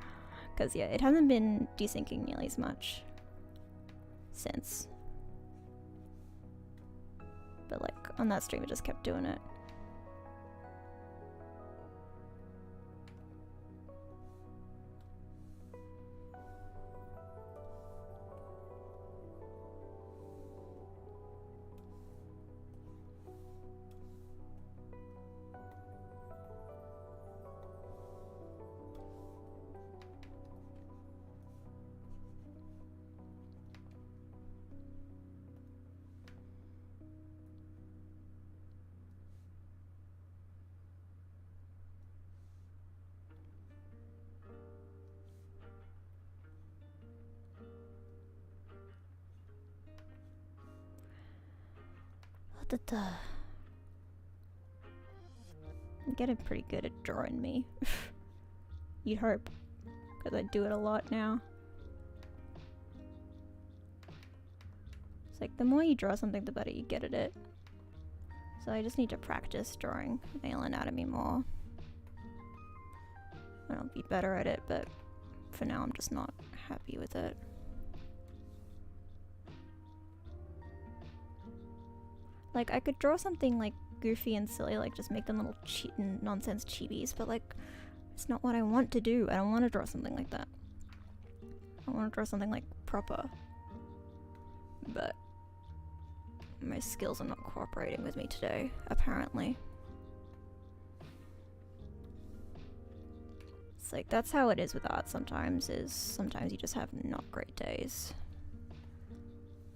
Speaker 1: because yeah, it hasn't been desyncing nearly as much since, but like on that stream it just kept doing it. I'm getting pretty good at drawing me. You'd hope, because I do it a lot now. It's like the more you draw something, the better you get at it. So I just need to practice drawing male anatomy more. I'll be better at it, but for now I'm just not happy with it. Like, I could draw something like goofy and silly, like just make them little nonsense chibis, but like, it's not what I want to do. I don't want to draw something like that. I want to draw something like proper. But my skills are not cooperating with me today, apparently. It's like, that's how it is with art sometimes, is sometimes you just have not great days.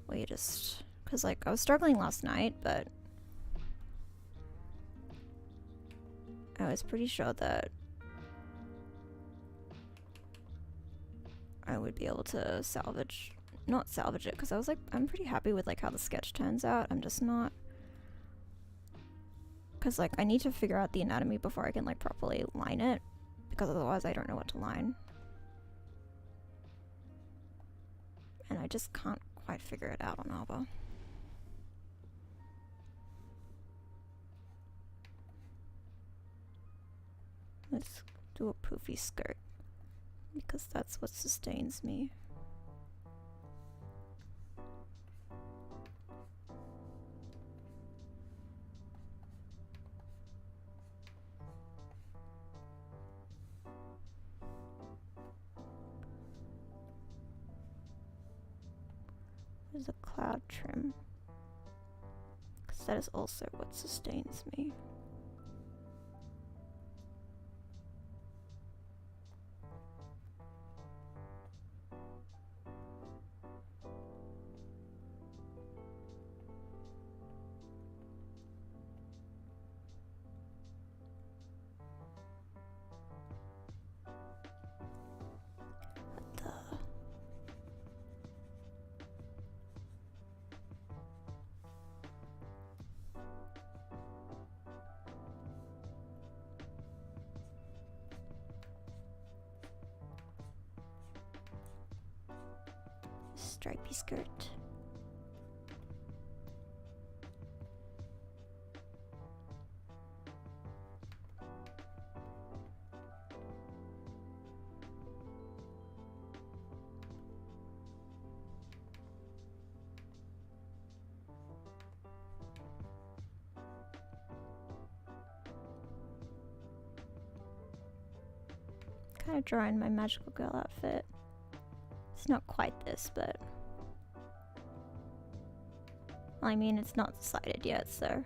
Speaker 1: Where you just... Because, like, I was struggling last night, but I was pretty sure that I would be able to not salvage it, because I was like, I'm pretty happy with, like, how the sketch turns out. I'm just not, because, like, I need to figure out the anatomy before I can, like, properly line it, because otherwise I don't know what to line. And I just can't quite figure it out on Arbor. Let's do a poofy skirt, because that's what sustains me. There's a cloud trim, because that is also what sustains me. Stripy skirt. kind of drawing my magical girl outfit. It's not quite this, but I mean, it's not decided yet, so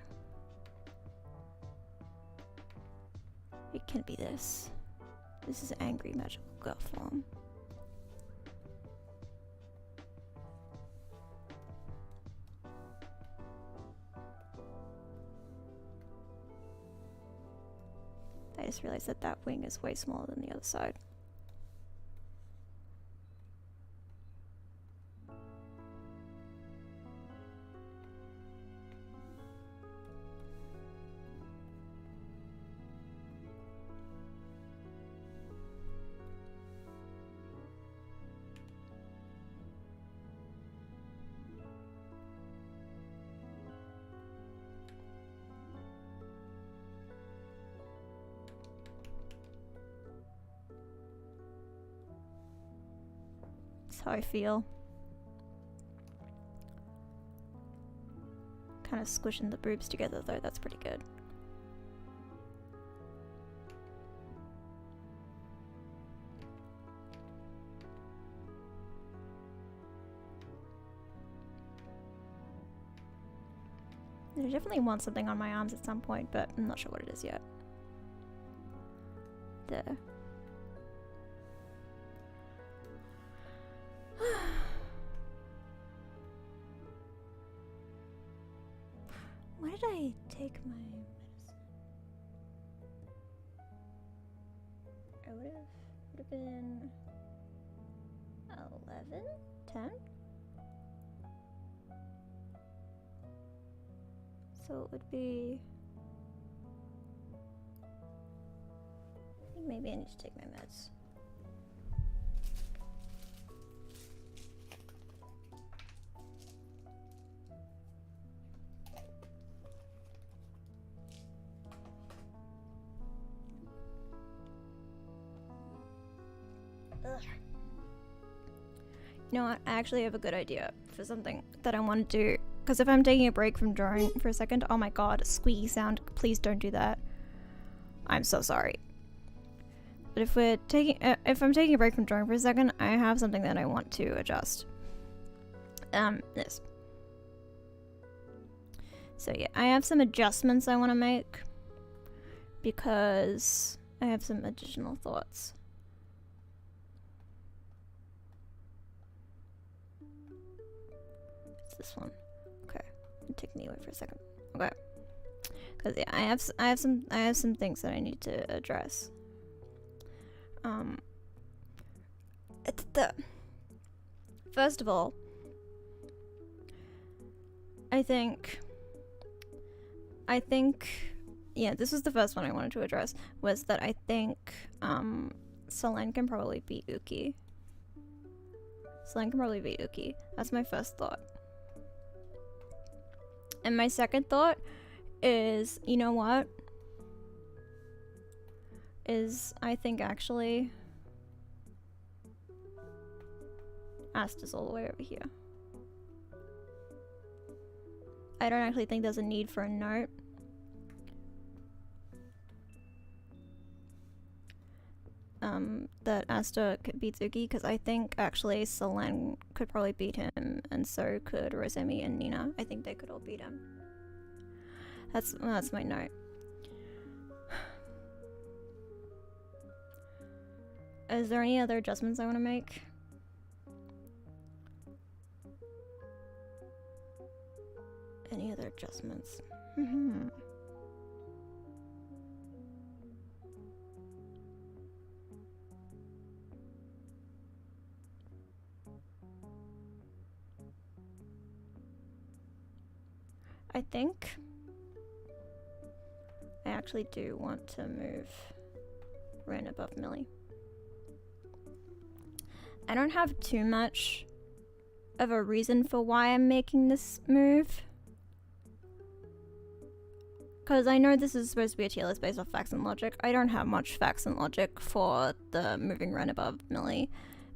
Speaker 1: it can be this. This is angry magical girl form. I just realized that that wing is way smaller than the other side. How I feel. Kind of squishing the boobs together though, that's pretty good. I definitely want something on my arms at some point, but I'm not sure what it is yet. There. Why did I take my medicine? I would have been 11? 10? So it would be, I think maybe I need to take my meds. You know what? I actually have a good idea for something that I want to do. Because if I'm taking a break from drawing for a second, oh my god, squeaky sound. Please don't do that. I'm so sorry. But if I'm taking a break from drawing for a second, I have something that I want to adjust. This. So yeah, I have some adjustments I want to make because I have some additional thoughts. This one. Okay, take me away for a second. Okay, because yeah, I have some things that I need to address. First of all, I think yeah, this was the first one I wanted to address, was that I think Selene can probably beat Uki. Selene can probably beat Uki. That's my first thought. And my second thought is, you know what? I think actually Asta's all the way over here. I don't actually think there's a need for a note. That Asta beats Uki, because I think actually Selene could probably beat him, and so could Rosemi and Nina. I think they could all beat him. That's my note. Is there any other adjustments I want to make? Any other adjustments? I think I actually do want to move Ren above Millie. I don't have too much of a reason for why I'm making this move, because I know this is supposed to be a tier list based off facts and logic. I don't have much facts and logic for the moving Ren above Millie.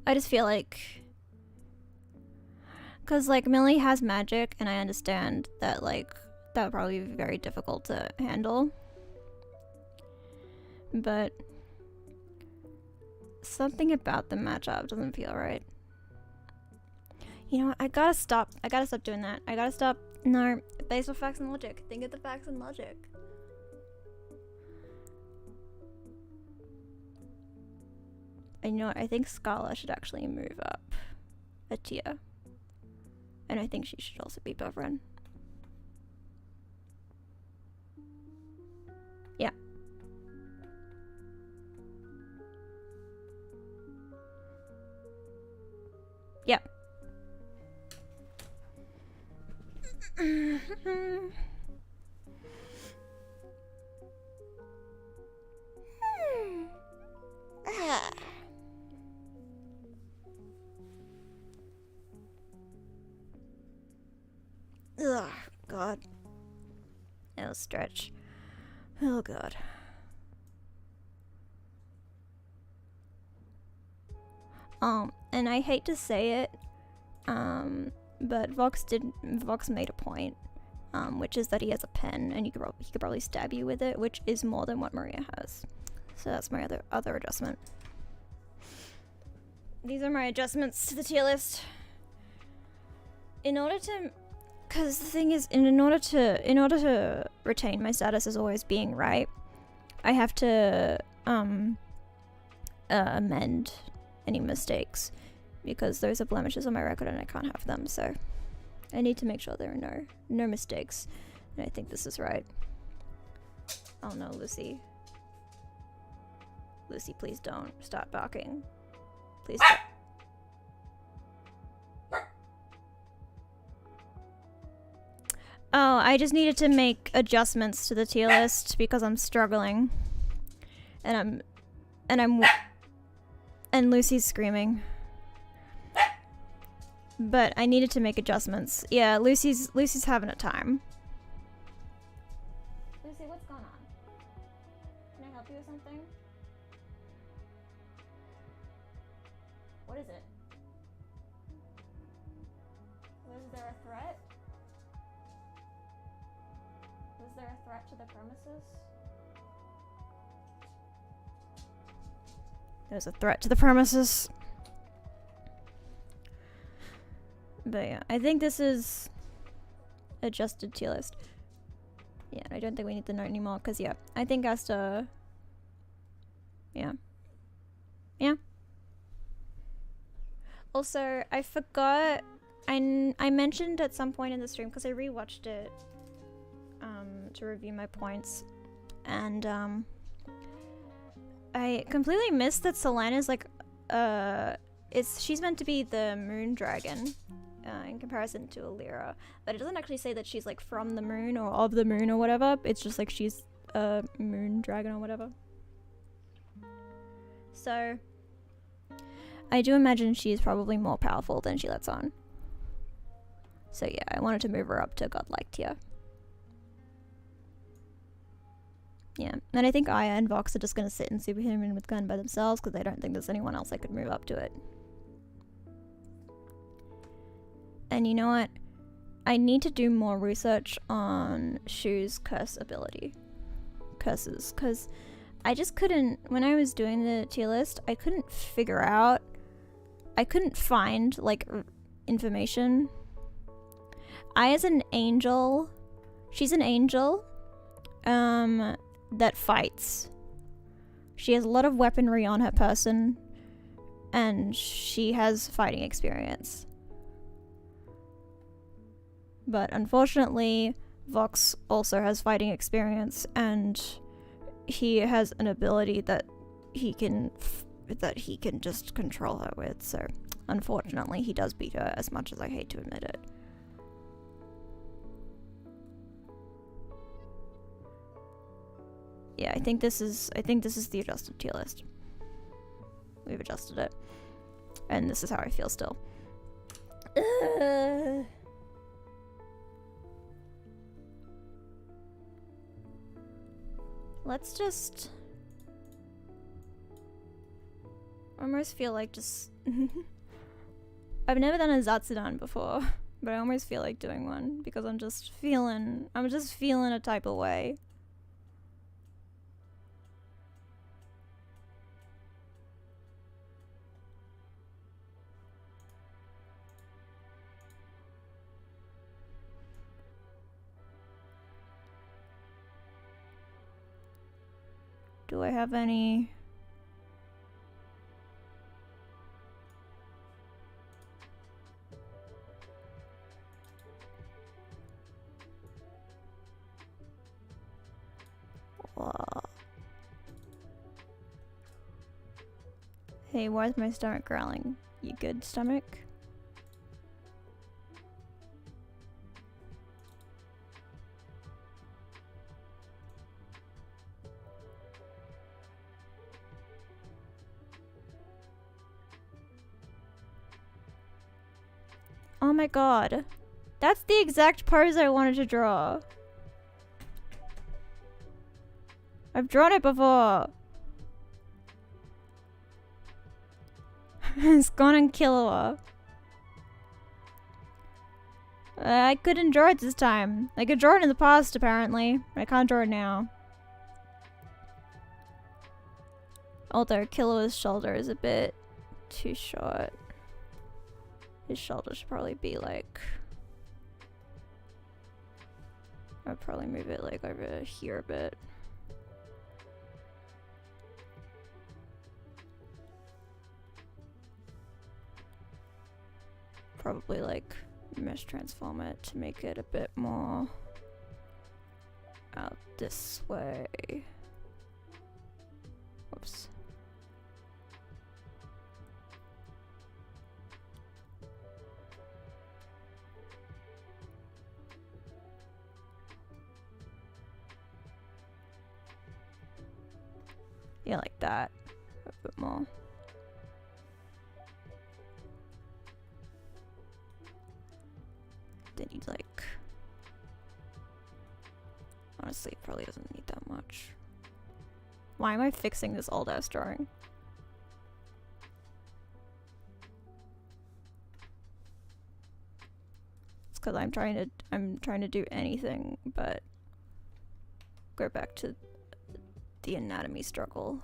Speaker 1: I just feel like, because like Millie has magic, and I understand that like that would probably be very difficult to handle, but Something about the matchup doesn't feel right. You know what? I gotta stop doing that. I gotta stop. No, based on facts and logic. Think of the facts and logic. And you know what? I think Scala should actually move up a tier. And I think she should also be Bovrin. Yeah. Yep. Ugh, God. It'll stretch. Oh, God. And I hate to say it, but Vox made a point, which is that he has a pen and he could probably stab you with it, which is more than what Maria has. So that's my other adjustment. These are my adjustments to the tier list. In order to, because the thing is, in order to retain my status as always being right, I have to amend any mistakes, because those are blemishes on my record and I can't have them. So I need to make sure there are no mistakes, and I think this is right. Oh no, Lucy. Lucy, please don't start barking. Please don't. Oh, I just needed to make adjustments to the tier list because I'm struggling. And Lucy's screaming. But I needed to make adjustments. Yeah, Lucy's having a time. Lucy, what's going on? Can I help you with something? What is it? Was there a threat? Was there a threat to the premises? There's a threat to the premises. But yeah, I think this is adjusted tier list. Yeah, I don't think we need the note anymore, because yeah, I think Asta... Yeah. Yeah. Also, I forgot... I mentioned at some point in the stream, because I rewatched it to review my points, and I completely missed that Selene is like, she's meant to be the moon dragon in comparison to Alira, but it doesn't actually say that she's like from the moon or of the moon or whatever. It's just like she's a moon dragon or whatever. So I do imagine she's probably more powerful than she lets on. So yeah, I wanted to move her up to godlike tier. Yeah, and I think Aya and Vox are just going to sit in Superhuman with Gun by themselves, because I don't think there's anyone else I could move up to it. And you know what? I need to do more research on Shu's curse ability. Curses, because I just couldn't, when I was doing the tier list, I couldn't find, like, information. Aya's an angel. She's an angel. That fights. She has a lot of weaponry on her person, and she has fighting experience. But unfortunately, Vox also has fighting experience, and he has an ability that he can just control her with. So unfortunately, he does beat her, as much as I hate to admit it. Yeah, I think this is the adjusted tier list. We've adjusted it. And this is how I feel still. Let's just... I almost feel like just... I've never done a Zatsudan before, but I almost feel like doing one, because I'm just feeling a type of way. Do I have any? Hey, why is my stomach growling? You good, stomach? Oh my god. That's the exact pose I wanted to draw. I've drawn it before. It's gone and kill her. I couldn't draw it this time. I could draw it in the past, apparently. I can't draw it now. Although Killua's shoulder is a bit too short. His shoulder should probably be like... I'd probably move it like over here a bit. Probably like mesh transform it to make it a bit more out this way. Whoops. Yeah, like that. A bit more. They need like... Honestly, it probably doesn't need that much. Why am I fixing this old ass drawing? It's because I'm trying to do anything but go back to the anatomy struggle.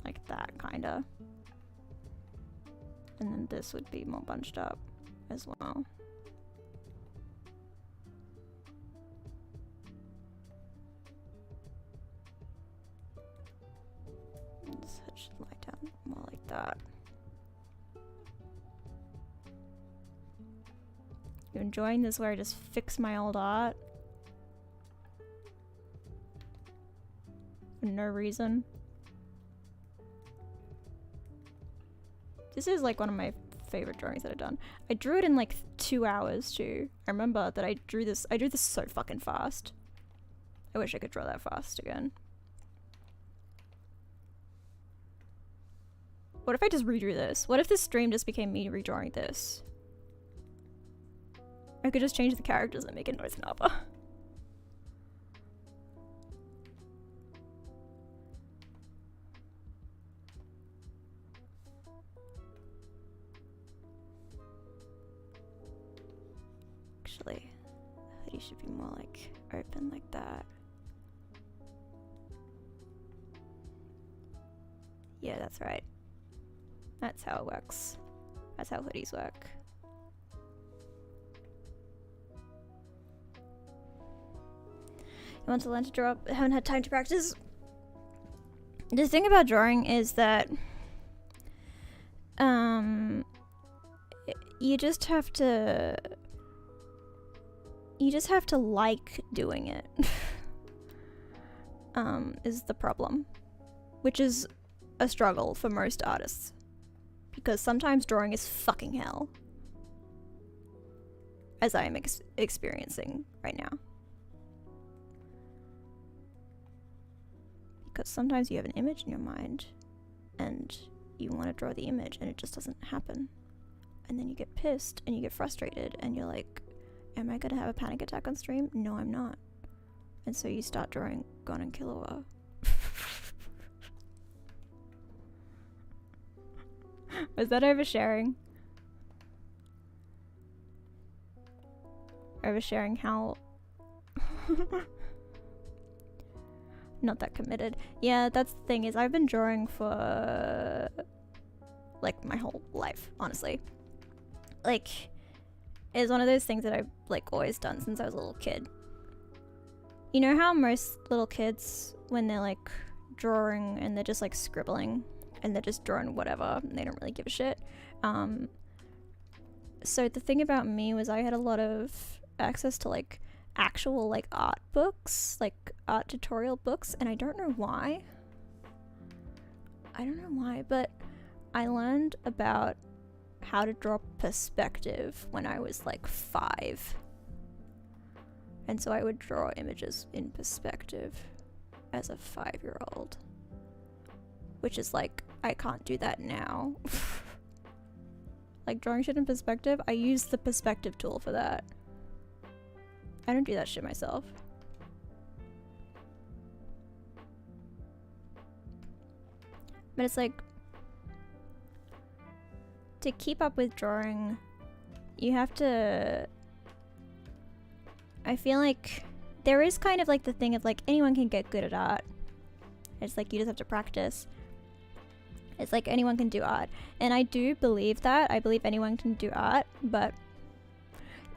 Speaker 1: Like that, kinda. And then this would be more bunched up as well. This head should lie down more like that. You enjoying this where I just fix my old art? For no reason. This is like one of my favorite drawings that I've done. I drew it in like 2 hours too. I remember that I drew this so fucking fast. I wish I could draw that fast again. What if I just redrew this? What if this stream just became me redrawing this? I could just change the characters and make it North Napa. Actually, the hoodie should be more like open like that. Yeah, that's right. That's how it works. That's how hoodies work. You want to learn to draw? I haven't had time to practice. The thing about drawing is that you just have to like doing it. Is the problem, which is a struggle for most artists, because sometimes drawing is fucking hell, as I am experiencing right now. Because sometimes you have an image in your mind and you want to draw the image and it just doesn't happen. And then you get pissed and you get frustrated and you're like, am I gonna have a panic attack on stream? No, I'm not. And so you start drawing Gon and Killua. Was that oversharing? Oversharing how... Not that committed. Yeah, that's the thing, is I've been drawing for like my whole life, honestly. Like, it's one of those things that I've like always done since I was a little kid. You know how most little kids, when they're like drawing and they're just like scribbling and they're just drawing whatever and they don't really give a shit. So the thing about me was I had a lot of access to like actual like art books, like art tutorial books, and I don't know why. But I learned about how to draw perspective when I was like 5. And so I would draw images in perspective as a 5-year-old. Which is like, I can't do that now. Like drawing shit in perspective, I use the perspective tool for that. I don't do that shit myself. But it's like, to keep up with drawing, you have to... I feel like there is kind of like the thing of like anyone can get good at art. It's like you just have to practice. It's like anyone can do art. And I do believe that. I believe anyone can do art, but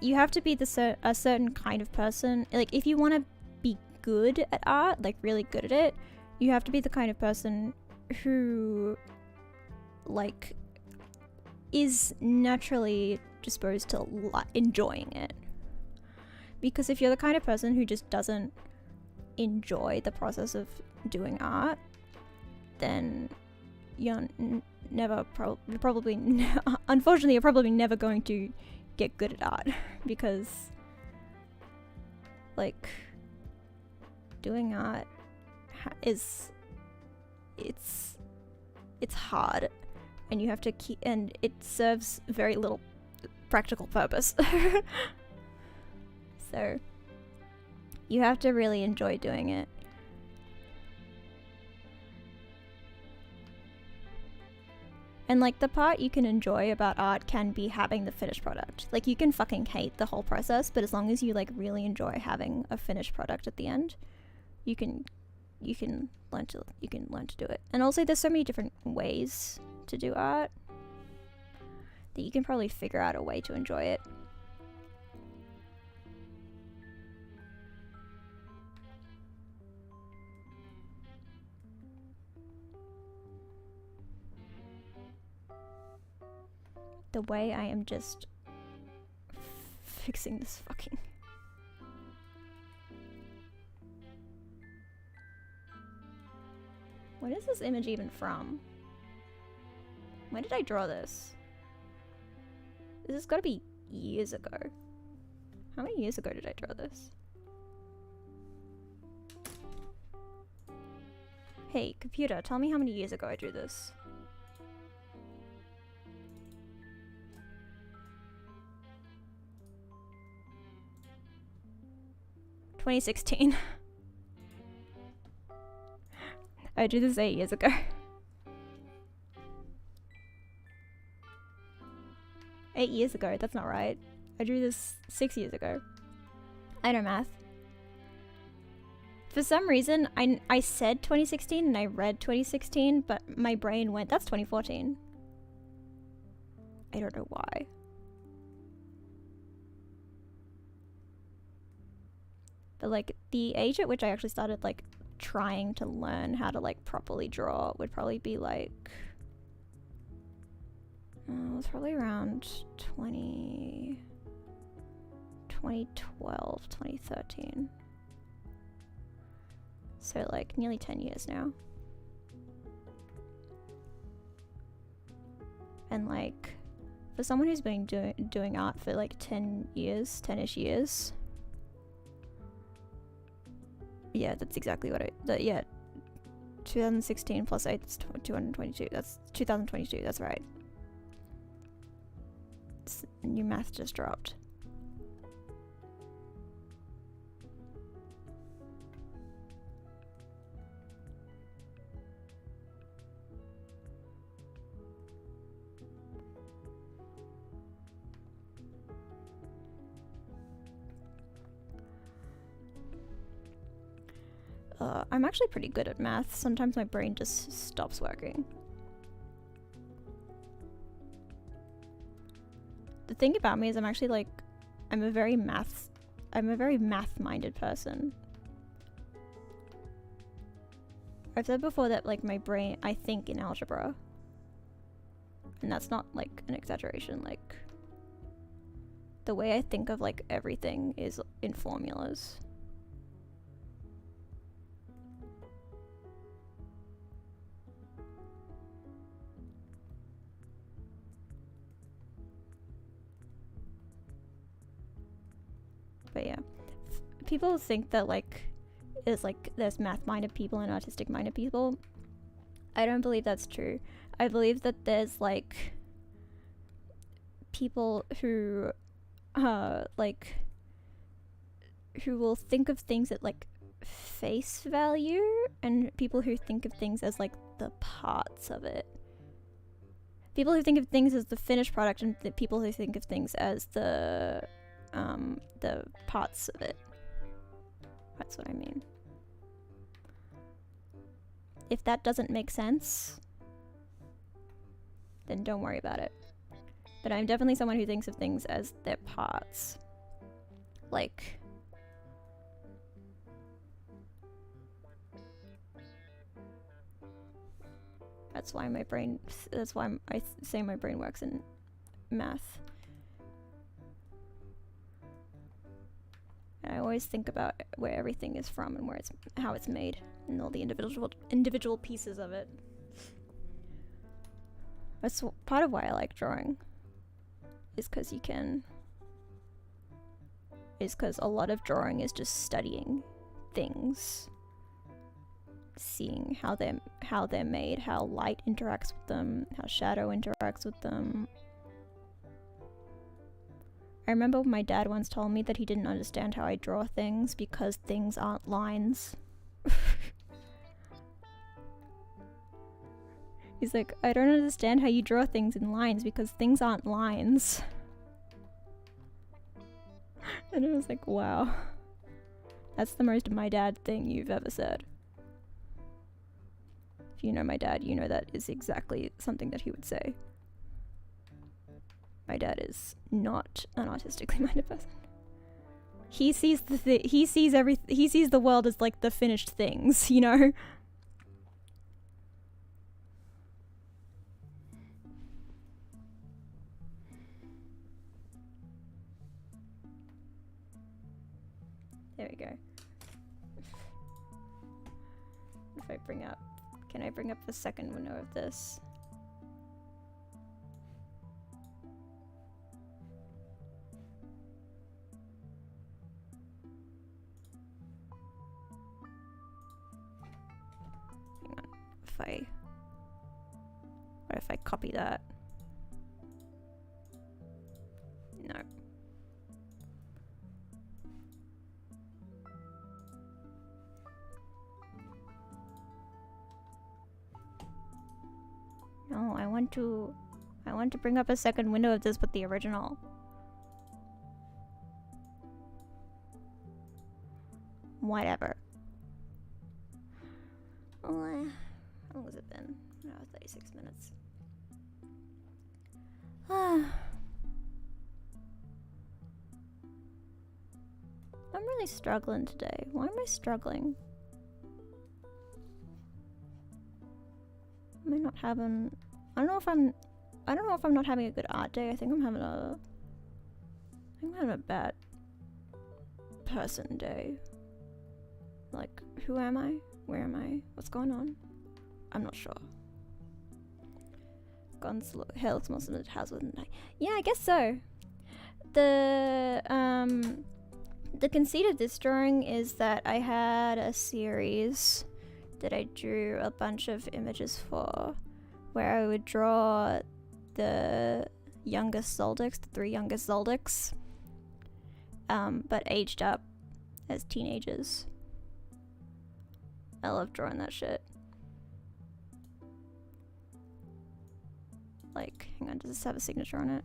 Speaker 1: you have to be a certain kind of person. Like if you want to be good at art, like really good at it, you have to be the kind of person who like is naturally disposed to enjoying it. Because if you're the kind of person who just doesn't enjoy the process of doing art, then you're unfortunately, you're probably never going to get good at art. Because, like, doing art it's hard, and you have to keep, and it serves very little practical purpose. So you have to really enjoy doing it. And like the part you can enjoy about art can be having the finished product. Like you can fucking hate the whole process, but as long as you like really enjoy having a finished product at the end, you can learn to do it. And also there's so many different ways to do art that you can probably figure out a way to enjoy it. The way I am just fixing this fucking... When is this image even from? When did I draw this? This has got to be years ago. How many years ago did I draw this? Hey, computer, tell me how many years ago I drew this. $2016. I drew this 8 years ago. 8 years ago, that's not right. I drew this 6 years ago. I know math. For some reason, I said 2016 and I read 2016, but my brain went, that's 2014. I don't know why. But like the age at which I actually started like trying to learn how to like properly draw would probably be like it was probably around 2012, 2013. So like nearly 10 years now. And like for someone who's been doing art for like 10-ish years. Yeah, that's exactly what yeah. 2016 plus 8 is 222. That's 2022. That's right. New math just dropped. I'm actually pretty good at math. Sometimes my brain just stops working. The thing about me is I'm actually like, I'm a very math-minded person. I've said before that like my brain, I think in algebra. And that's not like an exaggeration, like the way I think of like everything is in formulas. But yeah, people think that like there's math-minded people and artistic-minded people. I don't believe that's true. I believe that there's like people who like who will think of things at like face value, and people who think of things as like the parts of it. People who think of things as the finished product, and the people who think of things as the parts of it. That's what I mean. If that doesn't make sense, then don't worry about it. But I'm definitely someone who thinks of things as their parts. Like, that's why I say my brain works in math. And I always think about where everything is from and how it's made, and all the individual pieces of it. That's part of why I like drawing. Is because a lot of drawing is just studying things, seeing how they're made, how light interacts with them, how shadow interacts with them. I remember my dad once told me that he didn't understand how I draw things because things aren't lines. He's like, I don't understand how you draw things in lines because things aren't lines. And I was like, wow. That's the most my dad thing you've ever said. If you know my dad, you know that is exactly something that he would say. My dad is not an artistically minded person. He sees he sees the world as like the finished things, you know? There we go. If I can I bring up the second window of this? What if I copy that? No. No, I want to bring up a second window of this with the original. Whatever. Oh, how long has it been? No, 36 minutes. I'm really struggling today. Why am I struggling? Am I not having... I don't know if I'm not having a good art day. I think I'm having a bad person day. Like, who am I? Where am I? What's going on? I'm not sure. Guns hair looks more than it has with night. Yeah, I guess so. The conceit of this drawing is that I had a series that I drew a bunch of images for, where I would draw the youngest Zoldycks, the 3 youngest Zoldycks, but aged up as teenagers. I love drawing that shit. Like, hang on, does this have a signature on it?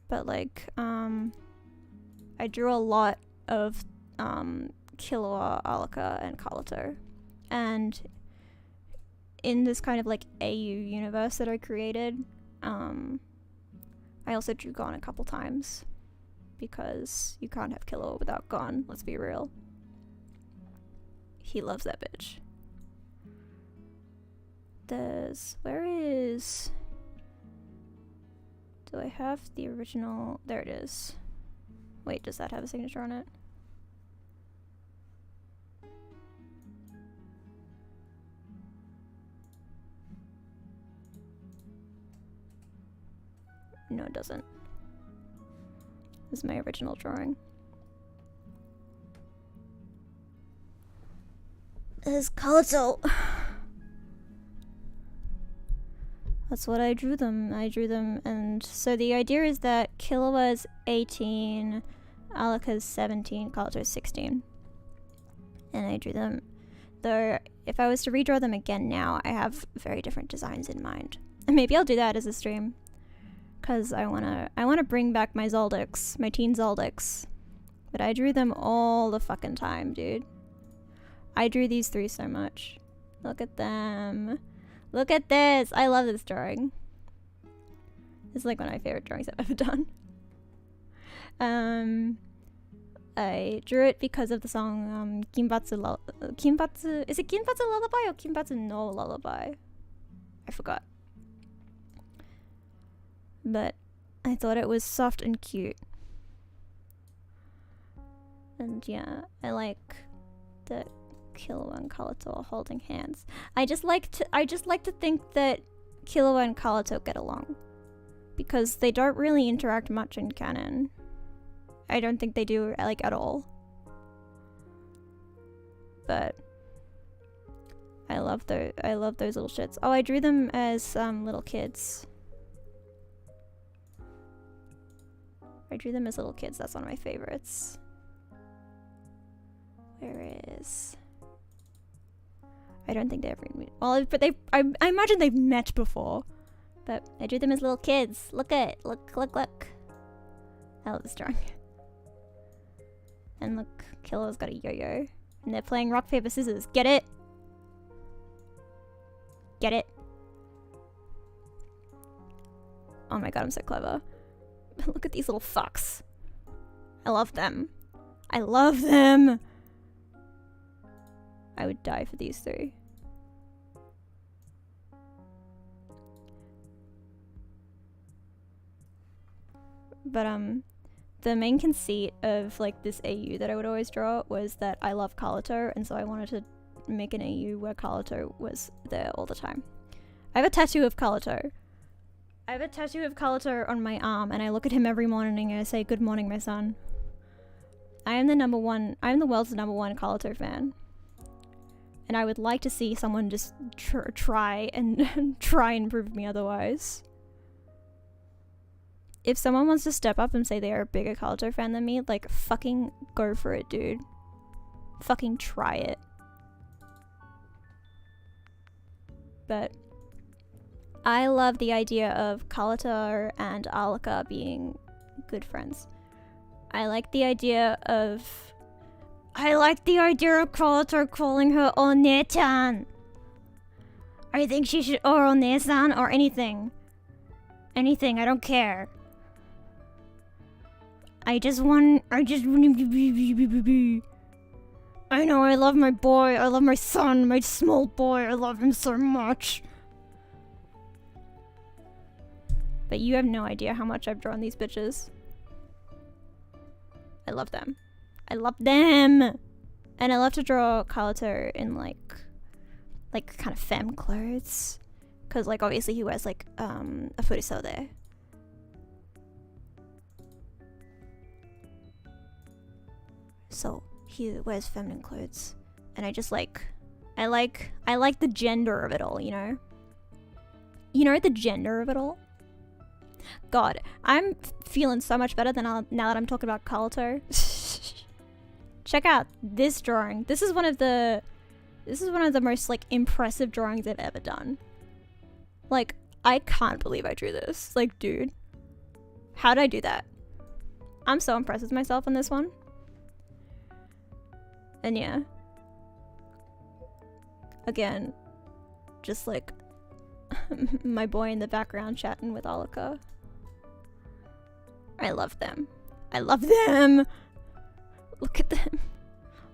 Speaker 1: But like, I drew a lot of Killua, Alaka, and Kabuto. And in this kind of like AU universe that I created, I also drew Gon a couple times. Because you can't have Killua without Gon, let's be real. He loves that bitch. Where is... Do I have the original? There it is. Wait, does that have a signature on it? No, it doesn't. This is my original drawing. This is Kabuto. That's what I drew them. And so the idea is that Killua is 18, Alaka's 17, Kabuto's 16. And I drew them. Though, if I was to redraw them again now, I have very different designs in mind. And maybe I'll do that as a stream. Because I wanna bring back my Zoldycks, my teen Zoldycks. But I drew them all the fucking time, dude. I drew these 3 so much. Look at them. Look at this! I love this drawing. This is like one of my favorite drawings I've ever done. I drew it because of the song Kinbatsu, is it Kinbatsu Lullaby or Kinbatsu no Lullaby? I forgot. But I thought it was soft and cute. And yeah, I like that Killua and Kabuto are holding hands. I just like to think that Killua and Kabuto get along. Because they don't really interact much in canon. I don't think they do, like, at all. But I love those little shits. Oh, I drew them as little kids. I drew them as little kids. That's one of my favorites. Where is... I don't think they ever meet. Well, but I imagine they've met before. But I drew them as little kids. Look at it. Look. I love this drawing. And look, Killua's got a yo-yo. And they're playing rock, paper, scissors. Get it? Get it? Oh my god, I'm so clever. Look at these little fucks. I love them. I love them! I would die for these 3. But, the main conceit of, like, this AU that I would always draw was that I love Kabuto, and so I wanted to make an AU where Kabuto was there all the time. I have a tattoo of Kabuto. I have a tattoo of Kabuto on my arm, and I look at him every morning and I say, "Good morning, my son." I am the world's #1 Kabuto fan. And I would like to see someone just try and prove me otherwise. If someone wants to step up and say they are a bigger Kabuto fan than me, like, fucking go for it, dude. Fucking try it. But I love the idea of Kabuto and Alaka being good friends. I like the idea of Kabuto calling her One-chan. I think she should, or One-san, or anything. Anything, I don't care. I just want to I know, I love my boy, I love my son, my small boy, I love him so much. But you have no idea how much I've drawn these bitches. I love them. I love them! And I love to draw Kabuto in, like kind of femme clothes. Because, like, obviously he wears, like, a furisode. So he wears feminine clothes, and I just like, I like the gender of it all, you know? You know the gender of it all? God, I'm feeling so much better now that I'm talking about Kabuto. Check out this drawing. This is one of the most like impressive drawings I've ever done. Like, I can't believe I drew this. Like, dude, how did I do that? I'm so impressed with myself on this one. And yeah, again, just like my boy in the background chatting with Alika. I love them. I love them. Look at them.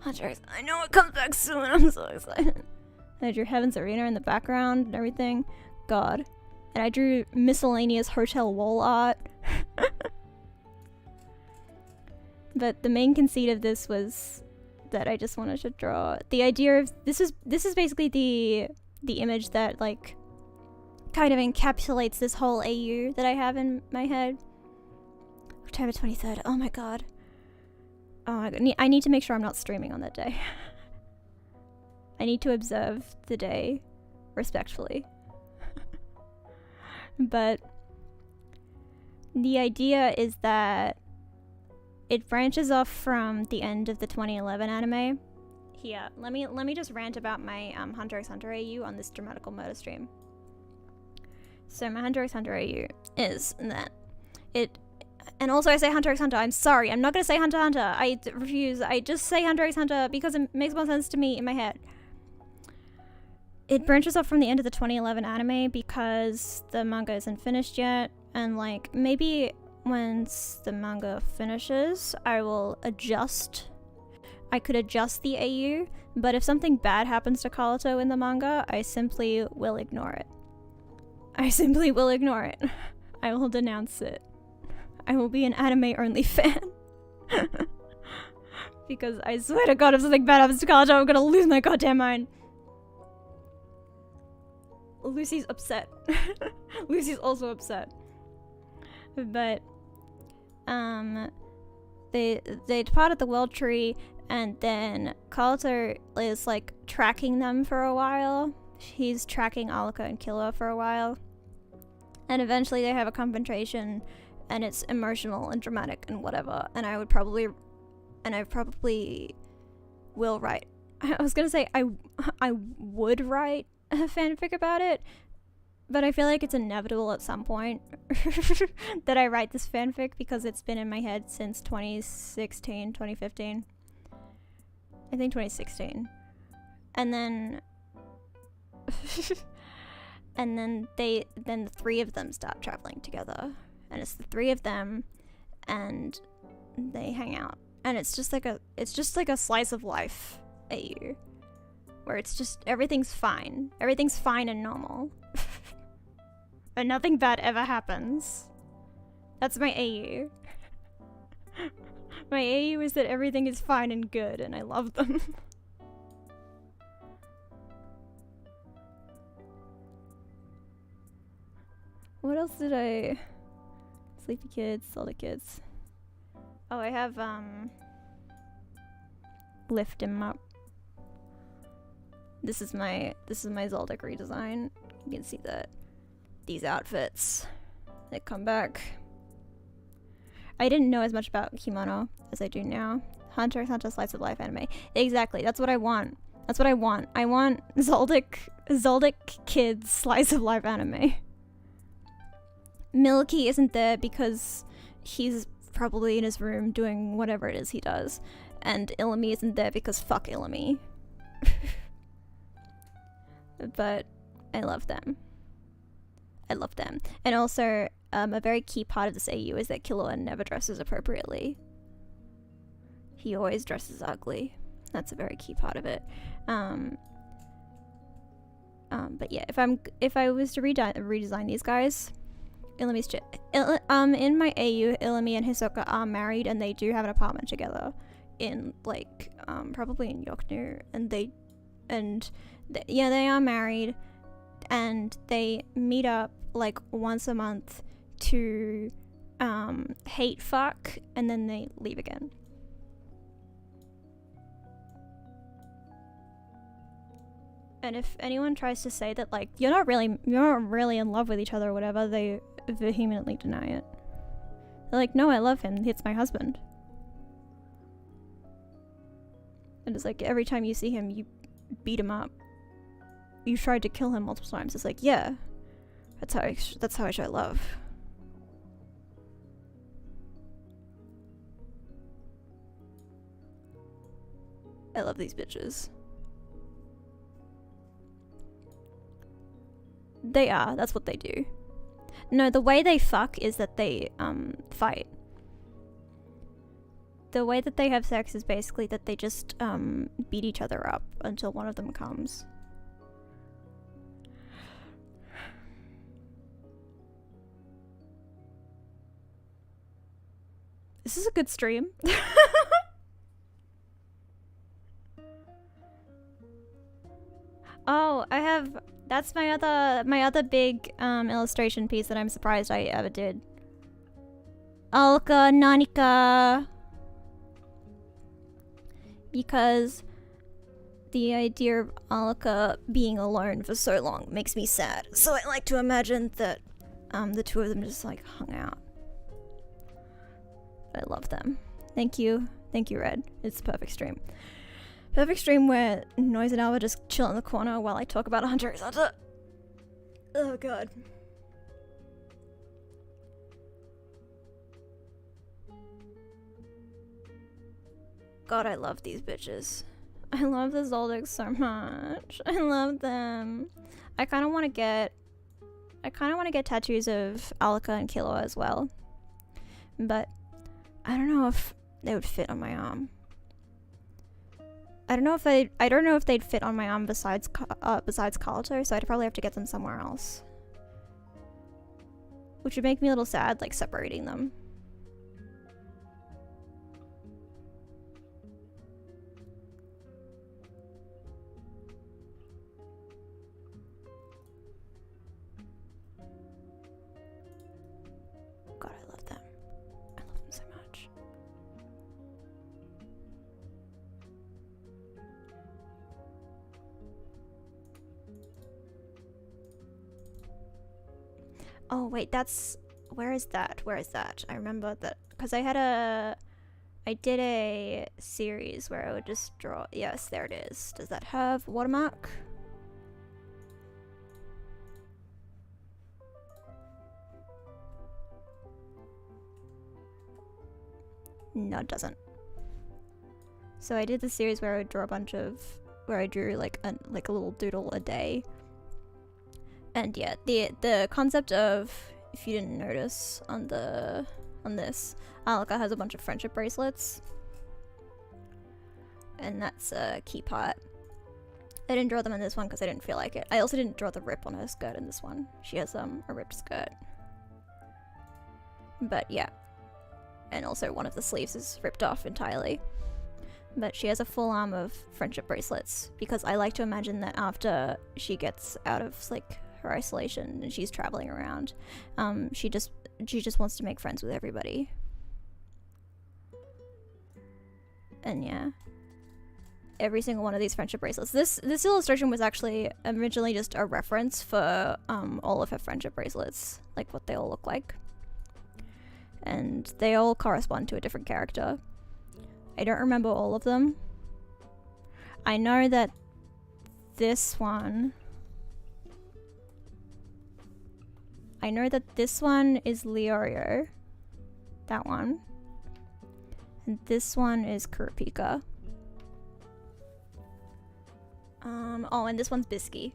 Speaker 1: Hunter, I know it comes back soon. I'm so excited. I drew Heaven's Arena in the background and everything. God. And I drew miscellaneous hotel wall art. But the main conceit of this was that I just wanted to draw the idea of this is basically the image that like kind of encapsulates this whole AU that I have in my head. October 23rd. Oh my god. Oh my god. I need to make sure I'm not streaming on that day. I need to observe the day respectfully. But the idea is that it branches off from the end of the 2011 anime. Here, let me just rant about my Hunter x Hunter AU on this Dramatical Murder stream. So my Hunter x Hunter AU is that it, and also I say Hunter x Hunter. I'm sorry, I'm not gonna say Hunter x Hunter. I refuse. I just say Hunter x Hunter because it makes more sense to me in my head. It branches off from the end of the 2011 anime because the manga isn't finished yet, and like maybe once the manga finishes, I could adjust the AU, but if something bad happens to Kabuto in the manga, I simply will ignore it. I simply will ignore it. I will denounce it. I will be an anime-only fan. Because I swear to god, if something bad happens to Kabuto, I'm gonna lose my goddamn mind. Lucy's upset. Lucy's also upset. But they departed the World Tree, and then Kabuto is like tracking them for a while. He's tracking Alika and Killua for a while, and eventually they have a confrontation, and it's emotional and dramatic and whatever. And I probably will write. I was gonna say I would write a fanfic about it, but I feel like it's inevitable at some point that I write this fanfic because it's been in my head since 2016, 2015. I think 2016. And then and then the three of them start traveling together. And it's the three of them and they hang out. And it's just like a slice of life AU. Where it's just everything's fine. Everything's fine and normal. And nothing bad ever happens. That's my AU. My AU is that everything is fine and good, and I love them. What else did I... Sleepy Kids, Zelda Kids. Oh, I have, Lift Him Up. This is my Zelda redesign. You can see that these outfits, they come back. I didn't know as much about kimono as I do now. Hunter x Hunter slice of life anime. Exactly, that's what I want. That's what I want. I want Zoldyck kids slice of life anime. Milky isn't there because he's probably in his room doing whatever it is he does. And Illumi isn't there because fuck Illumi. But I love them. I love them. And also, a very key part of this AU is that Killua never dresses appropriately. He always dresses ugly. That's a very key part of it. But yeah, if I was to redesign these guys, Illumi's in my AU, Illumi and Hisoka are married, and they do have an apartment together in like probably in Yoknu, and they are married, and they meet up like once a month to hate fuck, and then they leave again. And if anyone tries to say that, like, you're not really in love with each other or whatever, they vehemently deny it. They're like, no, I love him. It's my husband. And it's like, every time you see him, you beat him up. You tried to kill him multiple times. It's like, yeah, that's how I show love. I love these bitches. They are. That's what they do. No, the way they fuck is that they fight. The way that they have sex is basically that they just beat each other up until one of them comes. This is a good stream. Oh, I have. That's my other big illustration piece that I'm surprised I ever did. Alka Nanika. Because the idea of Alka being alone for so long makes me sad. So I like to imagine that the two of them just like hung out. I love them. Thank you, Red. It's a perfect stream. Perfect stream where Noise and Alba just chill in the corner while I talk about Hunter x Hunter. Oh god. God, I love these bitches. I love the Zoldyck so much. I love them. I kind of want to get tattoos of Alka and Killua as well. But I don't know if they would fit on my arm. I don't know if they'd fit on my arm besides Kaito, so I'd probably have to get them somewhere else. Which would make me a little sad, like separating them. God, I love them. I love them so much. Oh wait, where is that? I remember that because I did a series where I would just draw. Yes, there it is. Does that have watermark? No, it doesn't. So I did the series where I would draw where I drew like a little doodle a day. And yeah, the concept of, if you didn't notice on this, Alka has a bunch of friendship bracelets. And that's a key part. I didn't draw them in this one because I didn't feel like it. I also didn't draw the rip on her skirt in this one. She has a ripped skirt. But yeah. And also one of the sleeves is ripped off entirely. But she has a full arm of friendship bracelets because I like to imagine that after she gets out of like her isolation and she's traveling around, she just wants to make friends with everybody. And yeah, every single one of these friendship bracelets. This illustration was actually originally just a reference for all of her friendship bracelets, like what they all look like, and they all correspond to a different character. I don't remember all of them. I know that this one is Leorio. That one. And this one is Kurapika. Oh, and this one's Bisky.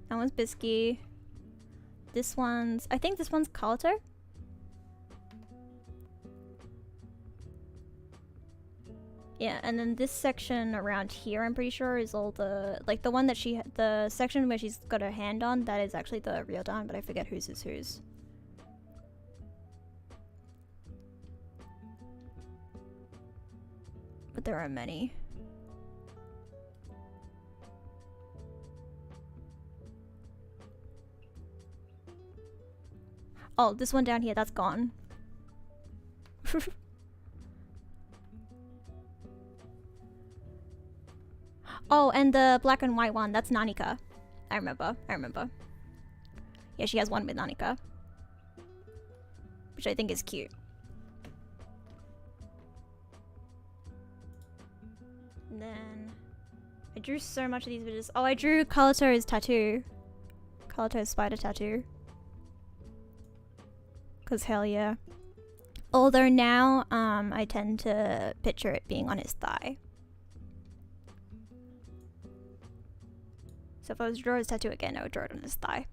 Speaker 1: That one's Bisky. I think this one's Kaito. Yeah, and then this section around here, I'm pretty sure, is all the, like, the one that the section where she's got her hand on, that is actually the Ryodan, but I forget whose is whose. But there are many. Oh, this one down here, that's gone. Oh, and the black and white one, that's Nanika. I remember. Yeah, she has one with Nanika. Which I think is cute. And then I drew so much of these images. Oh, I drew Kaluto's tattoo. Kaluto's spider tattoo. Cause hell yeah. Although now, I tend to picture it being on his thigh. So if I was to draw his tattoo again, I would draw it on his thigh.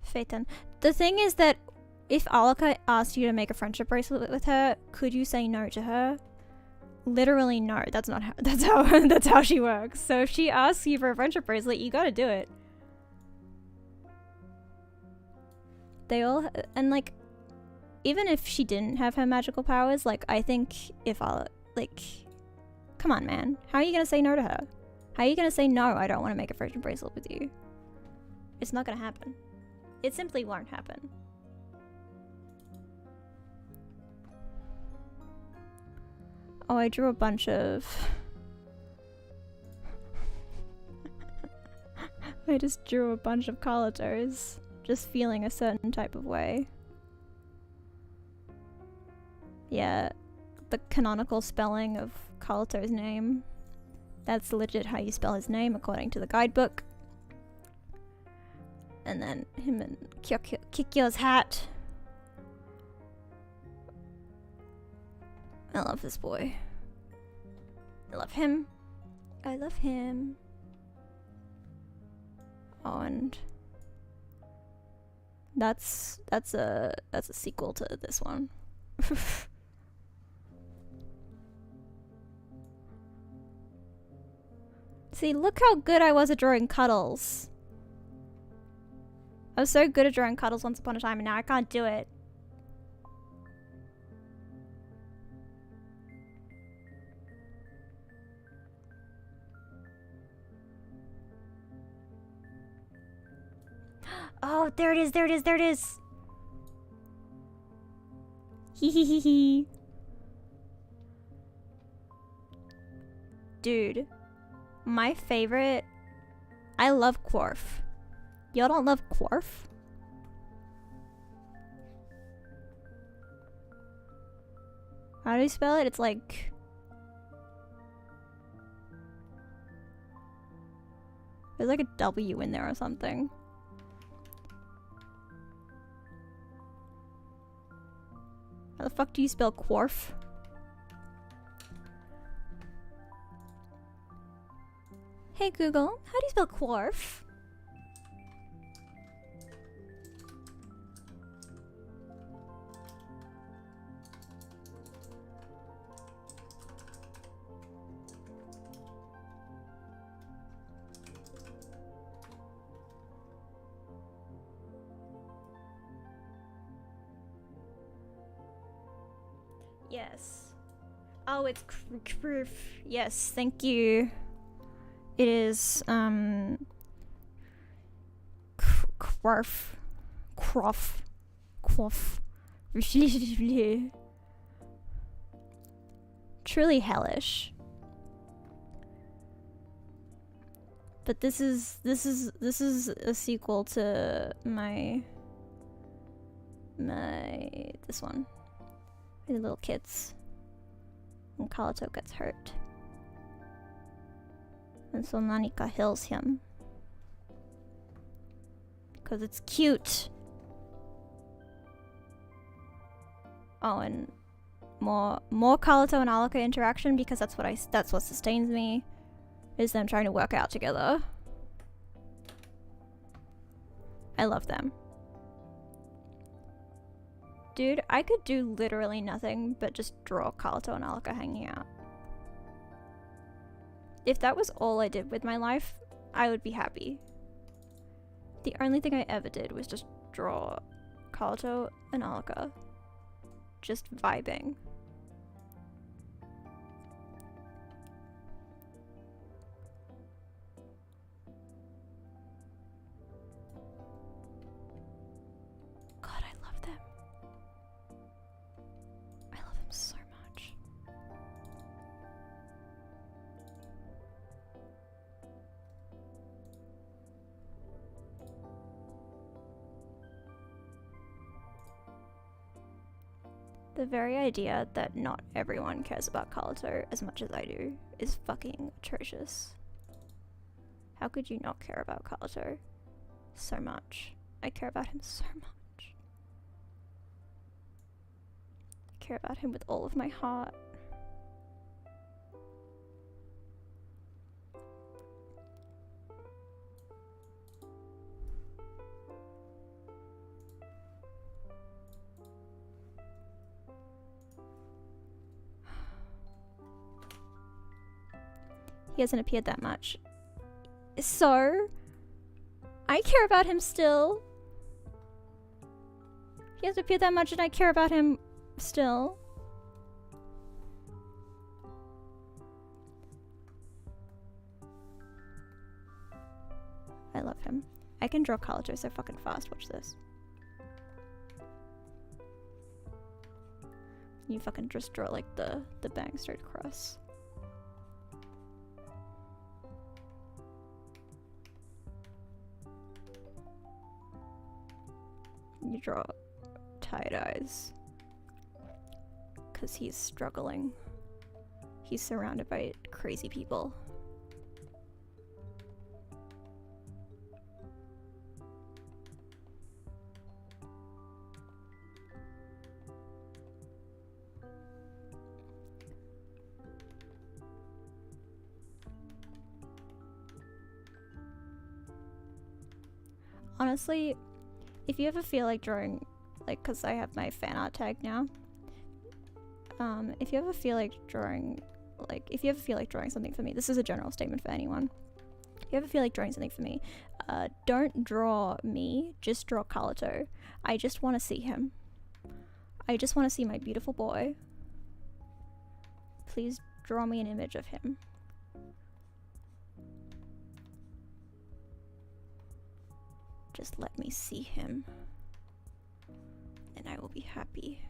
Speaker 1: Phaeton. The thing is that if Alaka asked you to make a friendship bracelet with her, could you say no to her? Literally no. That's not how. That's how she works. So if she asks you for a friendship bracelet, you gotta do it. They all and like, even if she didn't have her magical powers, like I think if come on, man, how are you gonna say no to her? How are you gonna say no? I don't want to make a friendship bracelet with you. It's not gonna happen. It simply won't happen. Oh, I drew a bunch of... I just drew a bunch of Kalutos. Just feeling a certain type of way. Yeah, the canonical spelling of Kaluto's name. That's legit how you spell his name according to the guidebook. And then him and Kikyo's hat. I love this boy. I love him. I love him. Oh, and that's a sequel to this one. See, look how good I was at drawing Cuddles. I was so good at drawing Cuddles once upon a time, and now I can't do it. Oh, there it is, there it is, there it is! Hee hee hee hee. Dude. My favorite... I love Quarf. Y'all don't love Quarf? How do you spell it? It's like... There's like a W in there or something. How the fuck do you spell Quarf? Hey Google, how do you spell Quarf? Yes. Oh, it's Quarf. Yes, thank you. It is, Quarf. Truly hellish. But this is a sequel to this one. The little kids. When Kaluto gets hurt. And so Nanika heals him. Cause it's cute. Oh, and more Kaluto and Alaka interaction because that's what sustains me. Is them trying to work out together. I love them. Dude, I could do literally nothing but just draw Kaluto and Alaka hanging out. If that was all I did with my life, I would be happy. The only thing I ever did was just draw Kaluto and Alaka. Just vibing. God, I love them. I love them so much. The very idea that not everyone cares about Carlito as much as I do is fucking atrocious. How could you not care about Carlito so much? I care about him so much. I care about him with all of my heart. He hasn't appeared that much. So, I care about him still. He hasn't appeared that much and I care about him still. I love him. I can draw Carlito so fucking fast. Watch this. You fucking just draw like the bang straight across. You draw tight eyes because he's struggling. He's surrounded by crazy people. Honestly, if you ever feel like drawing, like, cause I have my fan art tag now. If you ever feel like drawing, something for me, this is a general statement for anyone. If you ever feel like drawing something for me, don't draw me, just draw Carlito. I just want to see him. I just want to see my beautiful boy. Please draw me an image of him. Just let me see him, and I will be happy.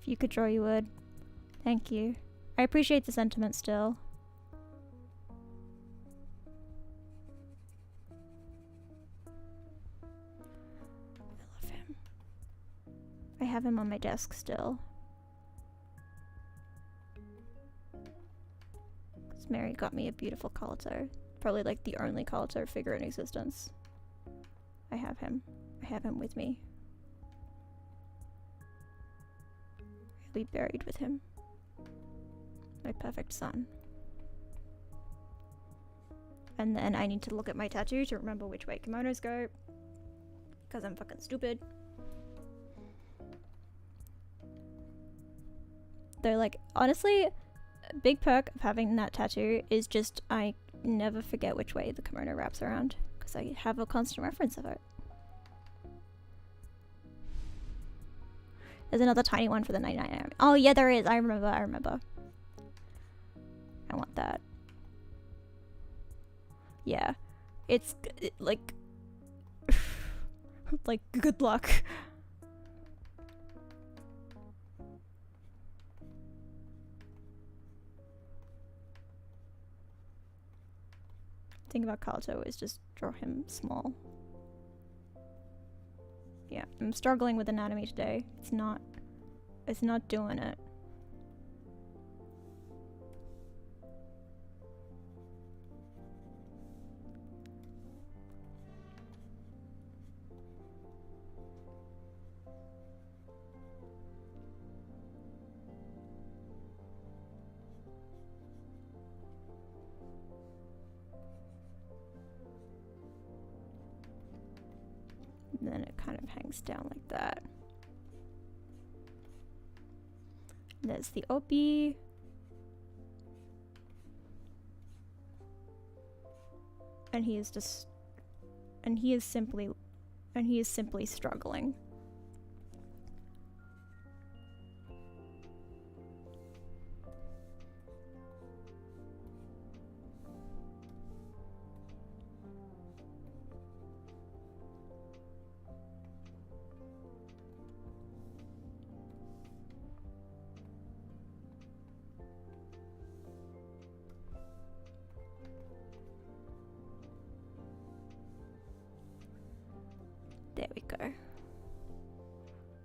Speaker 1: If you could draw, you would. Thank you. I appreciate the sentiment still. I love him. I have him on my desk still. Because Mary got me a beautiful Carlito. Probably like the only Carlito figure in existence. I have him. I have him with me. Be buried with him. My perfect son. And then I need to look at my tattoo to remember which way kimonos go. Because I'm fucking stupid. Though, like, honestly, a big perk of having that tattoo is just I never forget which way the kimono wraps around. Because I have a constant reference of it. There's another tiny one for the 99. Oh yeah, there is. I remember. I want that. Yeah. It's like like good luck. The thing about Carlito is just draw him small. Yeah, I'm struggling with anatomy today. It's not doing it. And then it kind of hangs down like that. There's the Opie. And he is simply and he is simply struggling. There we go.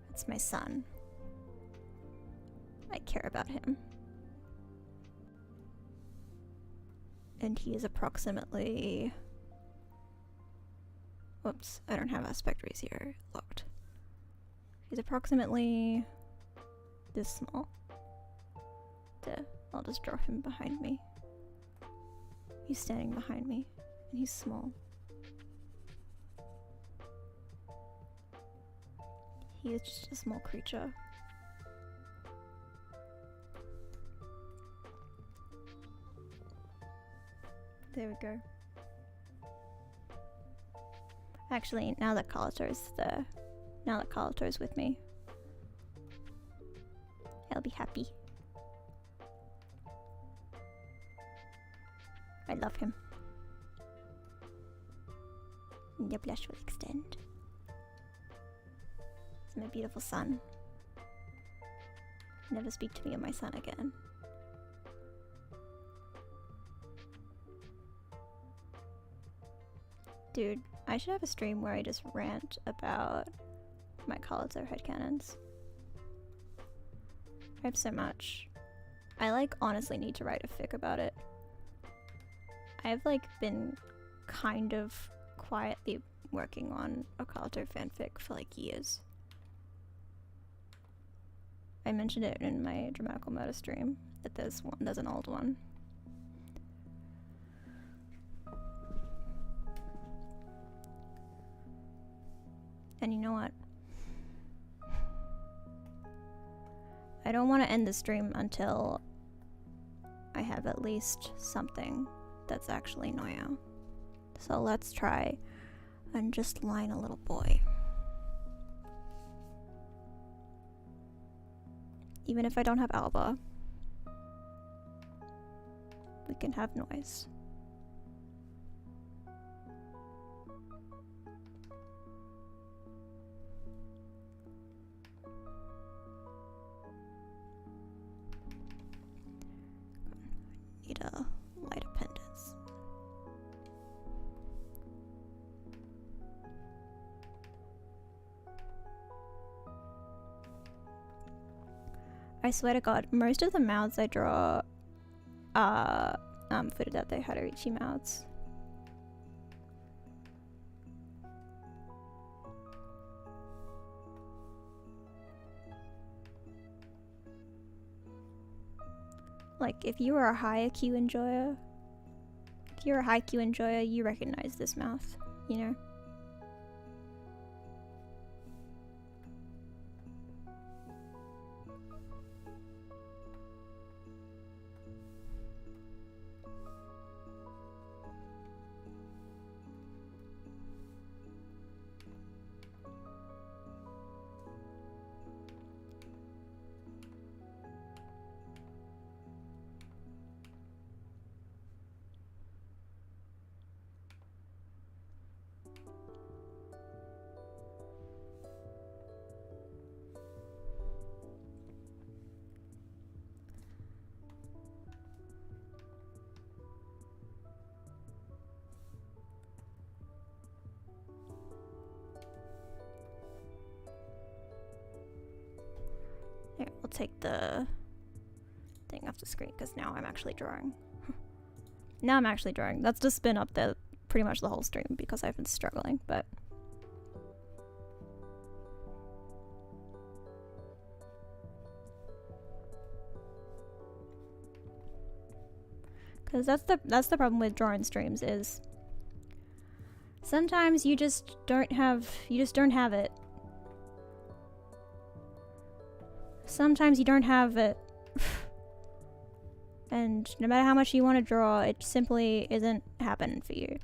Speaker 1: That's my son. I care about him. And he is approximately... Whoops, I don't have aspect ratio locked. He's approximately this small. There, I'll just draw him behind me. He's standing behind me, and he's small. He is just a small creature. There we go. Actually, now that Carlito's there, now that Carlito's with me, I'll be happy. I love him. And your blush will extend. It's my beautiful son. Never speak to me of my son again. Dude, I should have a stream where I just rant about my Carlito headcanons. I have so much. I like honestly need to write a fic about it. I've like been kind of quietly working on a Carlito fanfic for like years. I mentioned it in my Dramatical Murder stream that there's an old one. And you know what? I don't want to end the stream until I have at least something that's actually noiao. So let's try and just line a little boy. Even if I don't have Alba, we can have noise. Need a light appendix. I swear to God, most of the mouths I draw are Furudate Haruichi mouths. Like, if you are a high IQ enjoyer, you recognize this mouth, you know? Here, we'll take the thing off the screen because now I'm actually drawing. Now I'm actually drawing. That's just been up there pretty much the whole stream because I've been struggling, but... Because that's the problem with drawing streams is sometimes you just don't have it. Sometimes you don't have it. And no matter how much you want to draw, it simply isn't happening for you.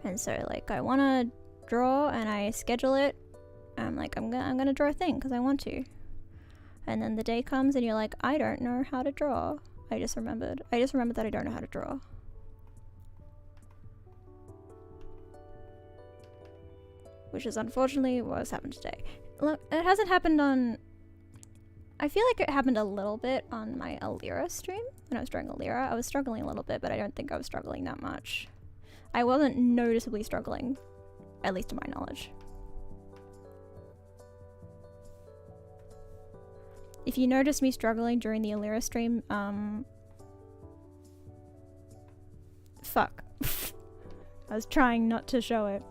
Speaker 1: And so, like, I want to draw and I schedule it, I'm like, I'm gonna draw a thing because I want to. And then the day comes and you're like, I don't know how to draw. I just remembered that I don't know how to draw. Which is unfortunately what's happened today. Look, it hasn't happened on... I feel like it happened a little bit on my Alira stream. When I was drawing Alira, I was struggling a little bit, but I don't think I was struggling that much. I wasn't noticeably struggling, at least to my knowledge. If you notice me struggling during the Alira stream, fuck. I was trying not to show it.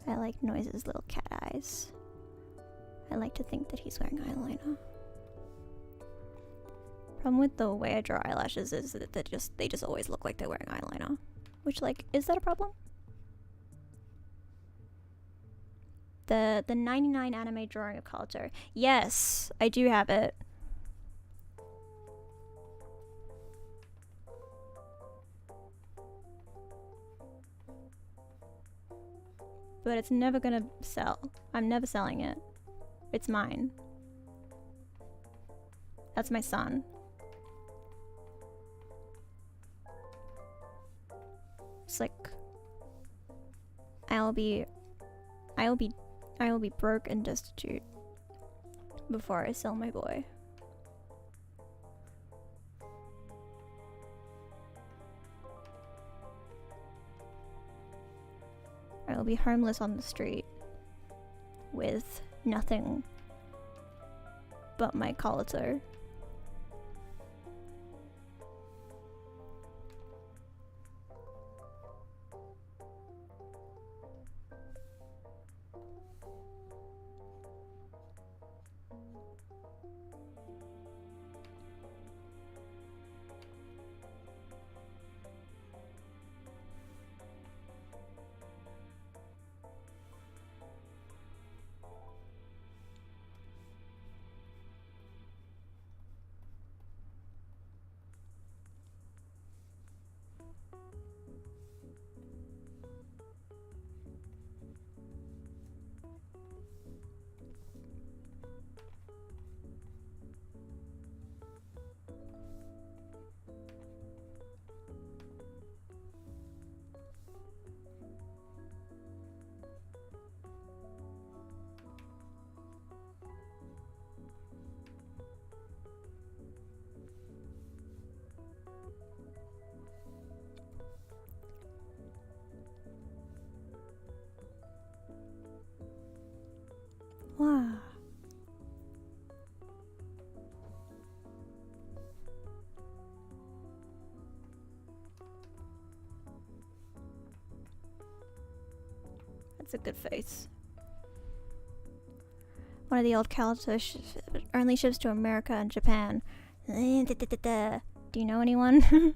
Speaker 1: I like Noise's little cat eyes. I like to think that he's wearing eyeliner. Problem with the way I draw eyelashes is that they just always look like they're wearing eyeliner. Which, like, is that a problem? The 99 anime drawing of Kabuto. Yes, I do have it. But it's never gonna sell. I'm never selling it. It's mine. That's my son. It's like I will be broke and destitute before I sell my boy. I will be homeless on the street with nothing but my Kabuto. Wow. That's a good face. One of the old Kabuto only ships to America and Japan. Do you know anyone? Do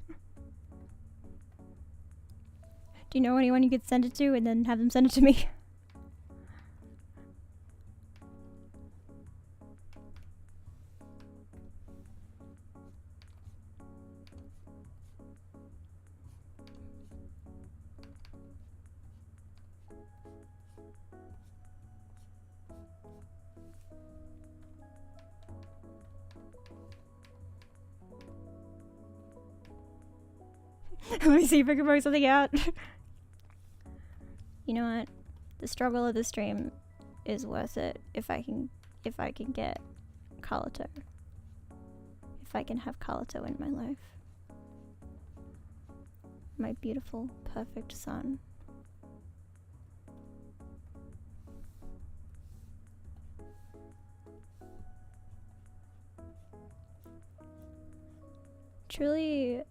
Speaker 1: you know anyone you could send it to and then have them send it to me? Let me see if I can work something out. You know what? The struggle of the stream is worth it if I can get Kabuto. If I can have Kabuto in my life. My beautiful, perfect son. Truly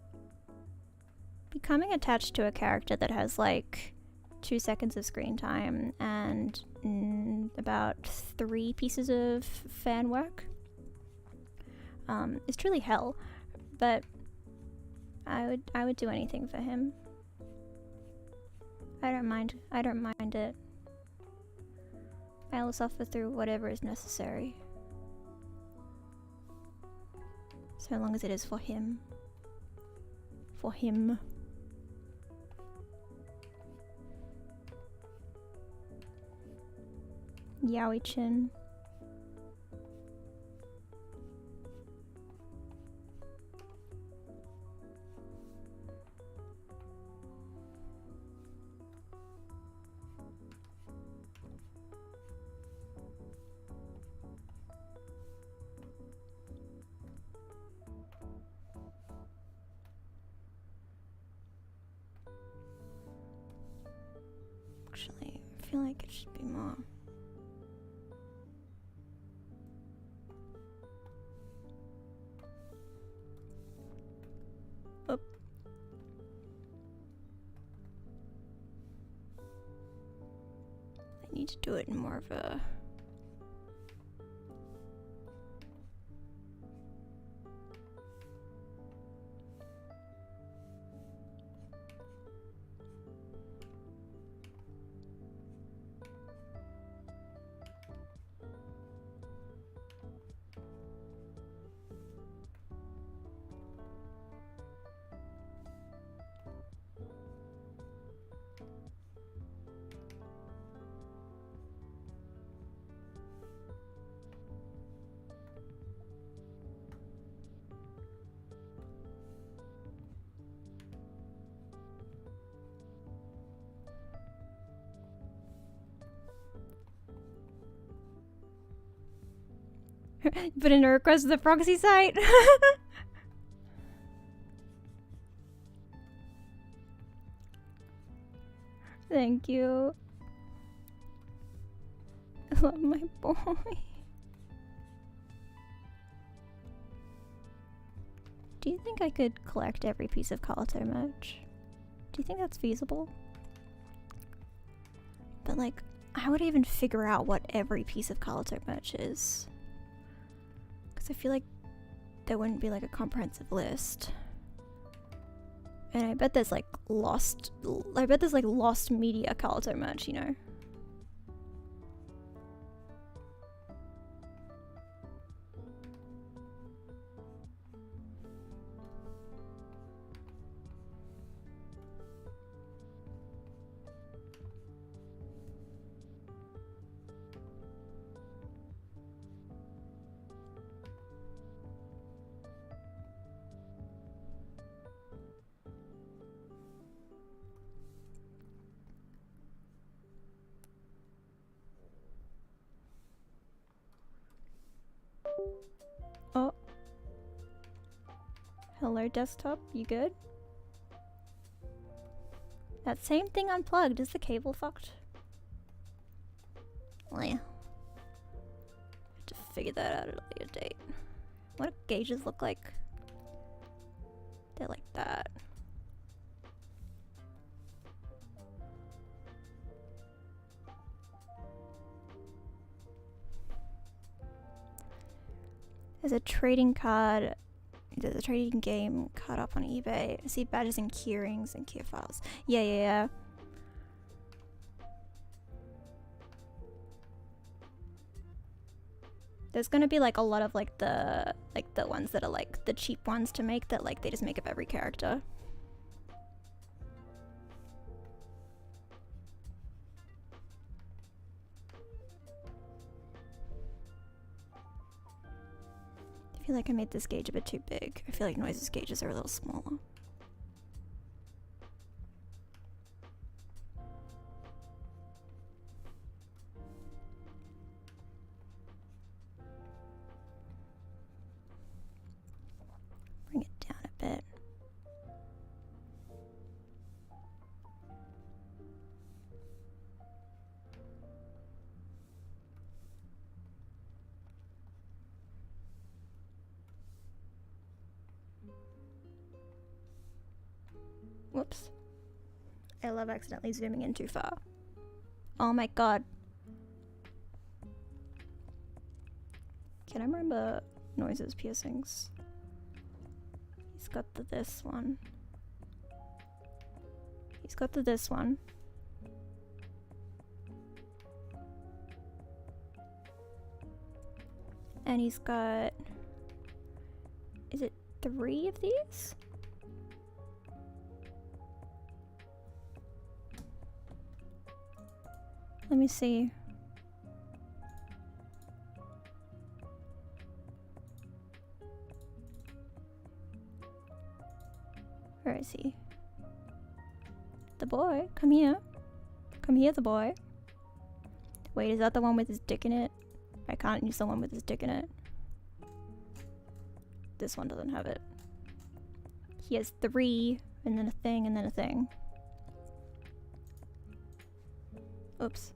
Speaker 1: becoming attached to a character that has like 2 seconds of screen time and about 3 pieces of fan work is truly hell. but I would do anything for him. I don't mind it. I will suffer through whatever is necessary. So long as it is for him. For him. Yowie-chin. Actually, I feel like it should be more. Oop. I need to do it in more of a... Put in a request to the proxy site. Thank you. I love my boy. Do you think I could collect every piece of Kaito merch? Do you think that's feasible? But like, how would I even figure out what every piece of Kaito merch is? I feel like there wouldn't be like a comprehensive list. And I bet there's like lost media Kaito merch, you know? Oh. Hello, desktop. You good? That same thing unplugged. Is the cable fucked? Well, yeah. Have to figure that out at a later date. What do gauges look like? They're like that. There's a trading card. There's a trading game card up on eBay. I see badges and key rings and key files. Yeah. There's gonna be like a lot of like the ones that are like the cheap ones to make that like they just make up every character. I feel like I made this gauge a bit too big. I feel like Noise's gauges are a little smaller. Bring it down a bit. Whoops. I love accidentally zooming in too far. Oh my god. Can I remember Noise's piercings? He's got the this one. He's got the this one. And he's got... Is it 3 of these? Let me see. Where is he? The boy, come here. Come here, the boy. Wait, is that the one with his dick in it? I can't use the one with his dick in it. This one doesn't have it. He has 3, and then a thing, and then a thing. Oops.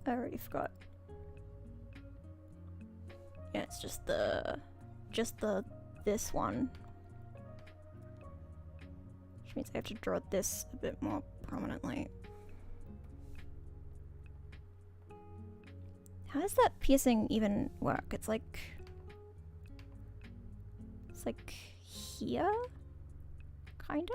Speaker 1: I already forgot. Yeah, it's just the this one. Which means I have to draw this a bit more prominently. How does that piercing even work? It's like here? Kinda?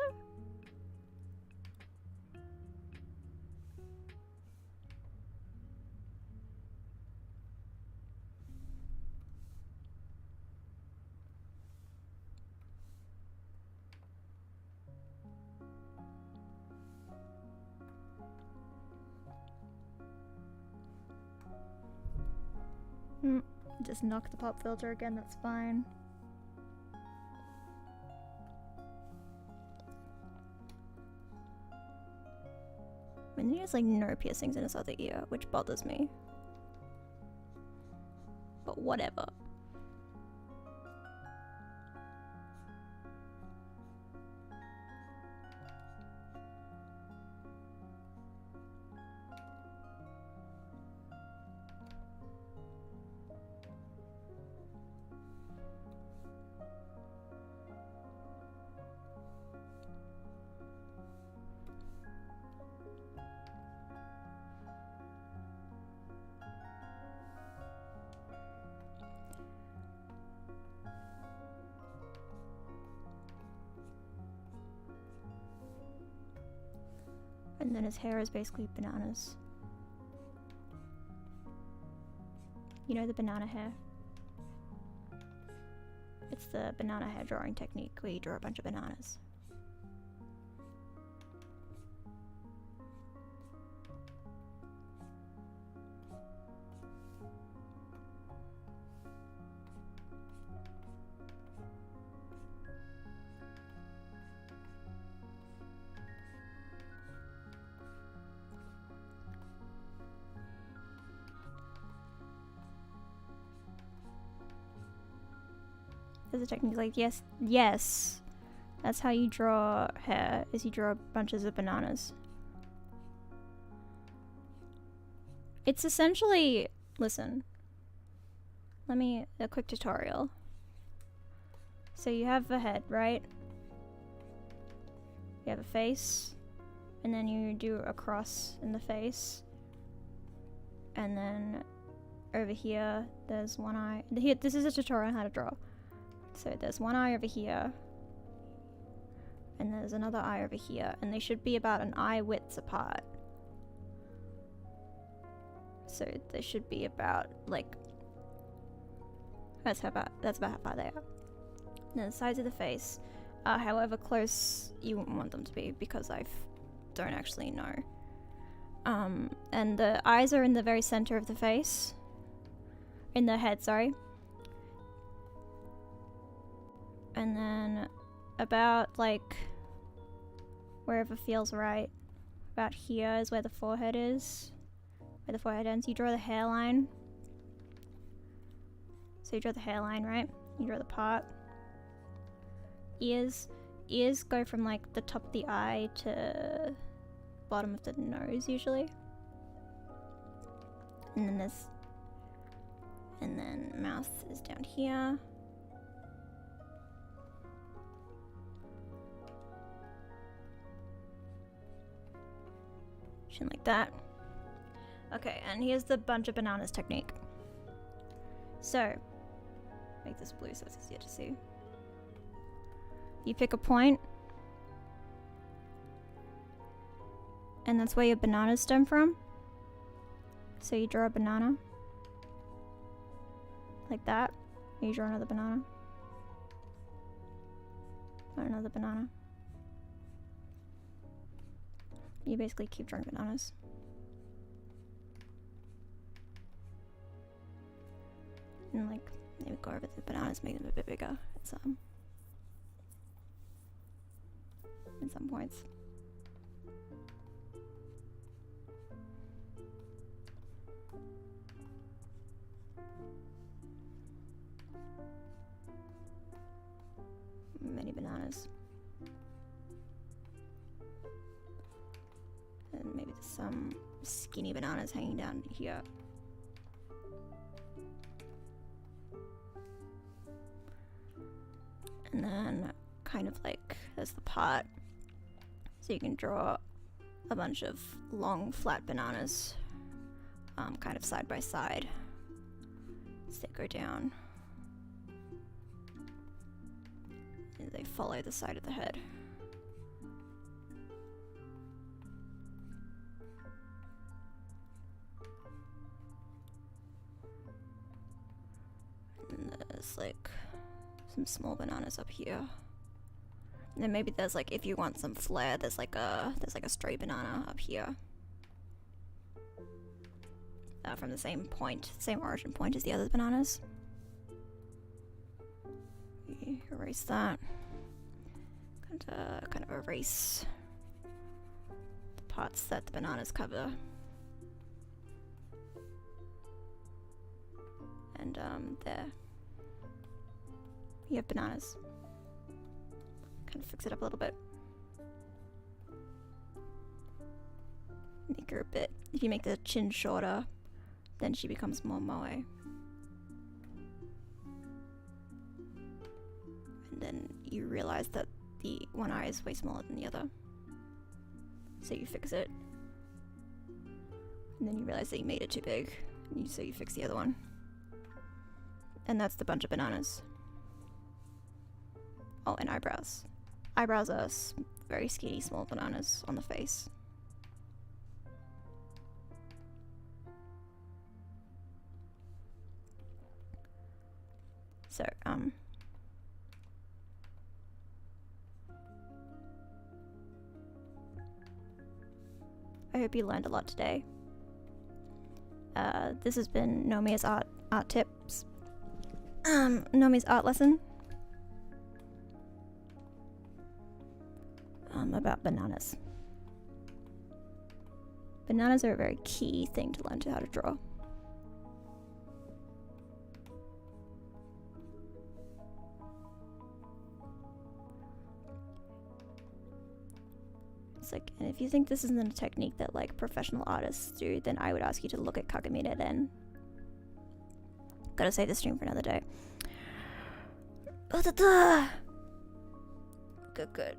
Speaker 1: Just knock the pop filter again, that's fine. I mean, he has like no piercings in his other ear, which bothers me. But whatever. And then his hair is basically bananas. You know the banana hair? It's the banana hair drawing technique where you draw a bunch of bananas. There's a technique like, yes. That's how you draw hair, is you draw bunches of bananas. It's essentially, listen. A quick tutorial. So you have a head, right? You have a face, and then you do a cross in the face. And then over here, there's one eye. Here, this is a tutorial on how to draw. So there's one eye over here, and there's another eye over here, and they should be about an eye width apart. So they should be about like that's about how far they are. And then the sides of the face are however close you want them to be, because I don't actually know. And the eyes are in the very center of the face, in the head, sorry. And then about like wherever feels right, about here is where the forehead is, where the forehead ends. You draw the hairline. So you draw the hairline, right? You draw the part. Ears go from like the top of the eye to bottom of the nose usually. And And then mouth is down here. Chin like that. Okay, and here's the bunch of bananas technique. So, make this blue so it's easier to see. You pick a point, and that's where your bananas stem from. So you draw a banana, like that. You draw another banana, or another banana. You basically keep drawing bananas. And like, maybe go over the bananas, make them a bit bigger in some points. Many bananas. And maybe there's some skinny bananas hanging down here. And then kind of like there's the pot, so you can draw a bunch of long flat bananas kind of side by side as they go down, and they follow the side of the head. And there's like some small bananas up here. And then maybe there's like, if you want some flair, there's like a stray banana up here. From the same point, same origin point as the other bananas. We erase that. Kind of erase the parts that the bananas cover. And there. You have bananas. Kind of fix it up a little bit. Make her a bit. If you make the chin shorter, then she becomes more moe. And then you realize that the one eye is way smaller than the other. So you fix it. And then you realize that you made it too big. So you fix the other one. And that's the bunch of bananas. Oh, and eyebrows. Eyebrows are very skinny, small bananas on the face. So, I hope you learned a lot today. This has been Nomia's art tips. Nomi's art lesson. About bananas. Bananas are a very key thing to learn how to draw. It's like, and if you think this isn't a technique that like professional artists do, then I would ask you to look at Kagamine Den. Gotta save the stream for another day. Good.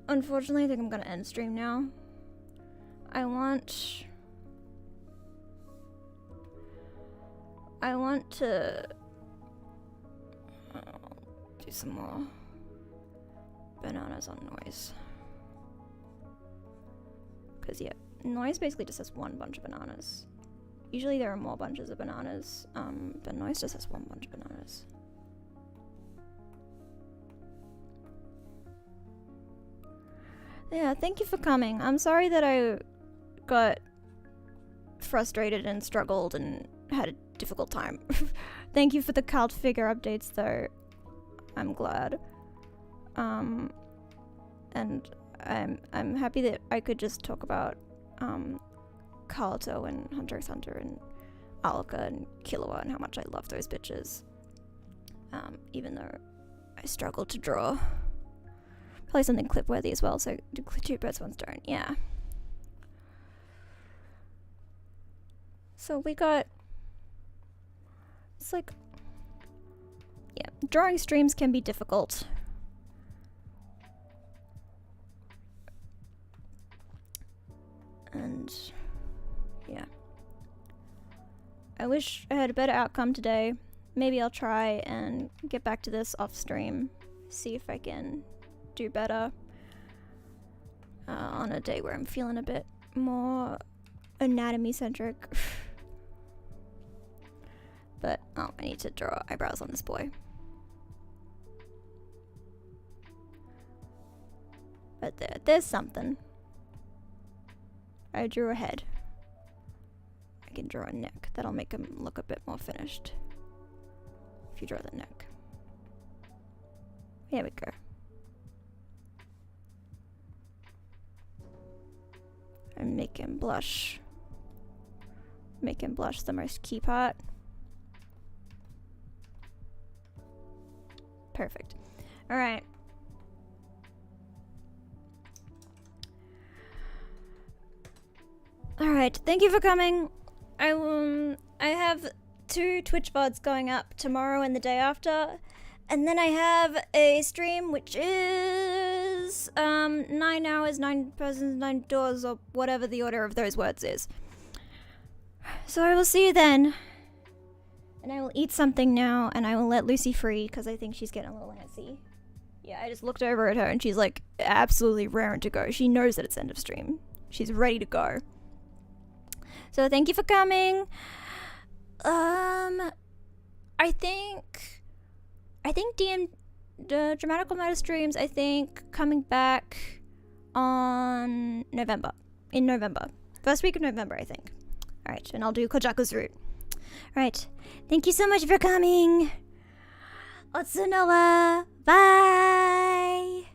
Speaker 1: Unfortunately, I think I'm gonna end stream now. I want to do some more bananas on noise. Because, yeah, noise basically just has one bunch of bananas. Usually there are more bunches of bananas, but noise just has one bunch of bananas. Yeah, thank you for coming. I'm sorry that I got frustrated and struggled and had a difficult time. Thank you for the cult figure updates, though. I'm glad. And I'm happy that I could just talk about Kaito and Hunter x Hunter and Alka and Killua and how much I love those bitches. Even though I struggled to draw. Probably something clip-worthy as well, so two birds, one stone, yeah. So we got... It's like... Yeah, drawing streams can be difficult. And... yeah. I wish I had a better outcome today. Maybe I'll try and get back to this off stream. See if I can do better. On a day where I'm feeling a bit more anatomy centric. But, oh, I need to draw eyebrows on this boy. But there's something. I drew a head. I can draw a neck. That'll make him look a bit more finished. If you draw the neck. Here we go. And make him blush. Make him blush the most key part. Perfect. Alright. Alright, thank you for coming. I have 2 Twitch VODs going up tomorrow and the day after. And then I have a stream which is 9 hours, 9 persons, 9 doors, or whatever the order of those words is. So I will see you then. And I will eat something now, and I will let Lucy free, because I think she's getting a little antsy. Yeah, I just looked over at her, and she's like absolutely raring to go. She knows that it's end of stream. She's ready to go. So thank you for coming. I think the Dramatical Murder streams, I think, coming back on November. In November. First week of November, I think. Alright, and I'll do Kojaku's route. Alright, thank you so much for coming. Otsunowa. Bye!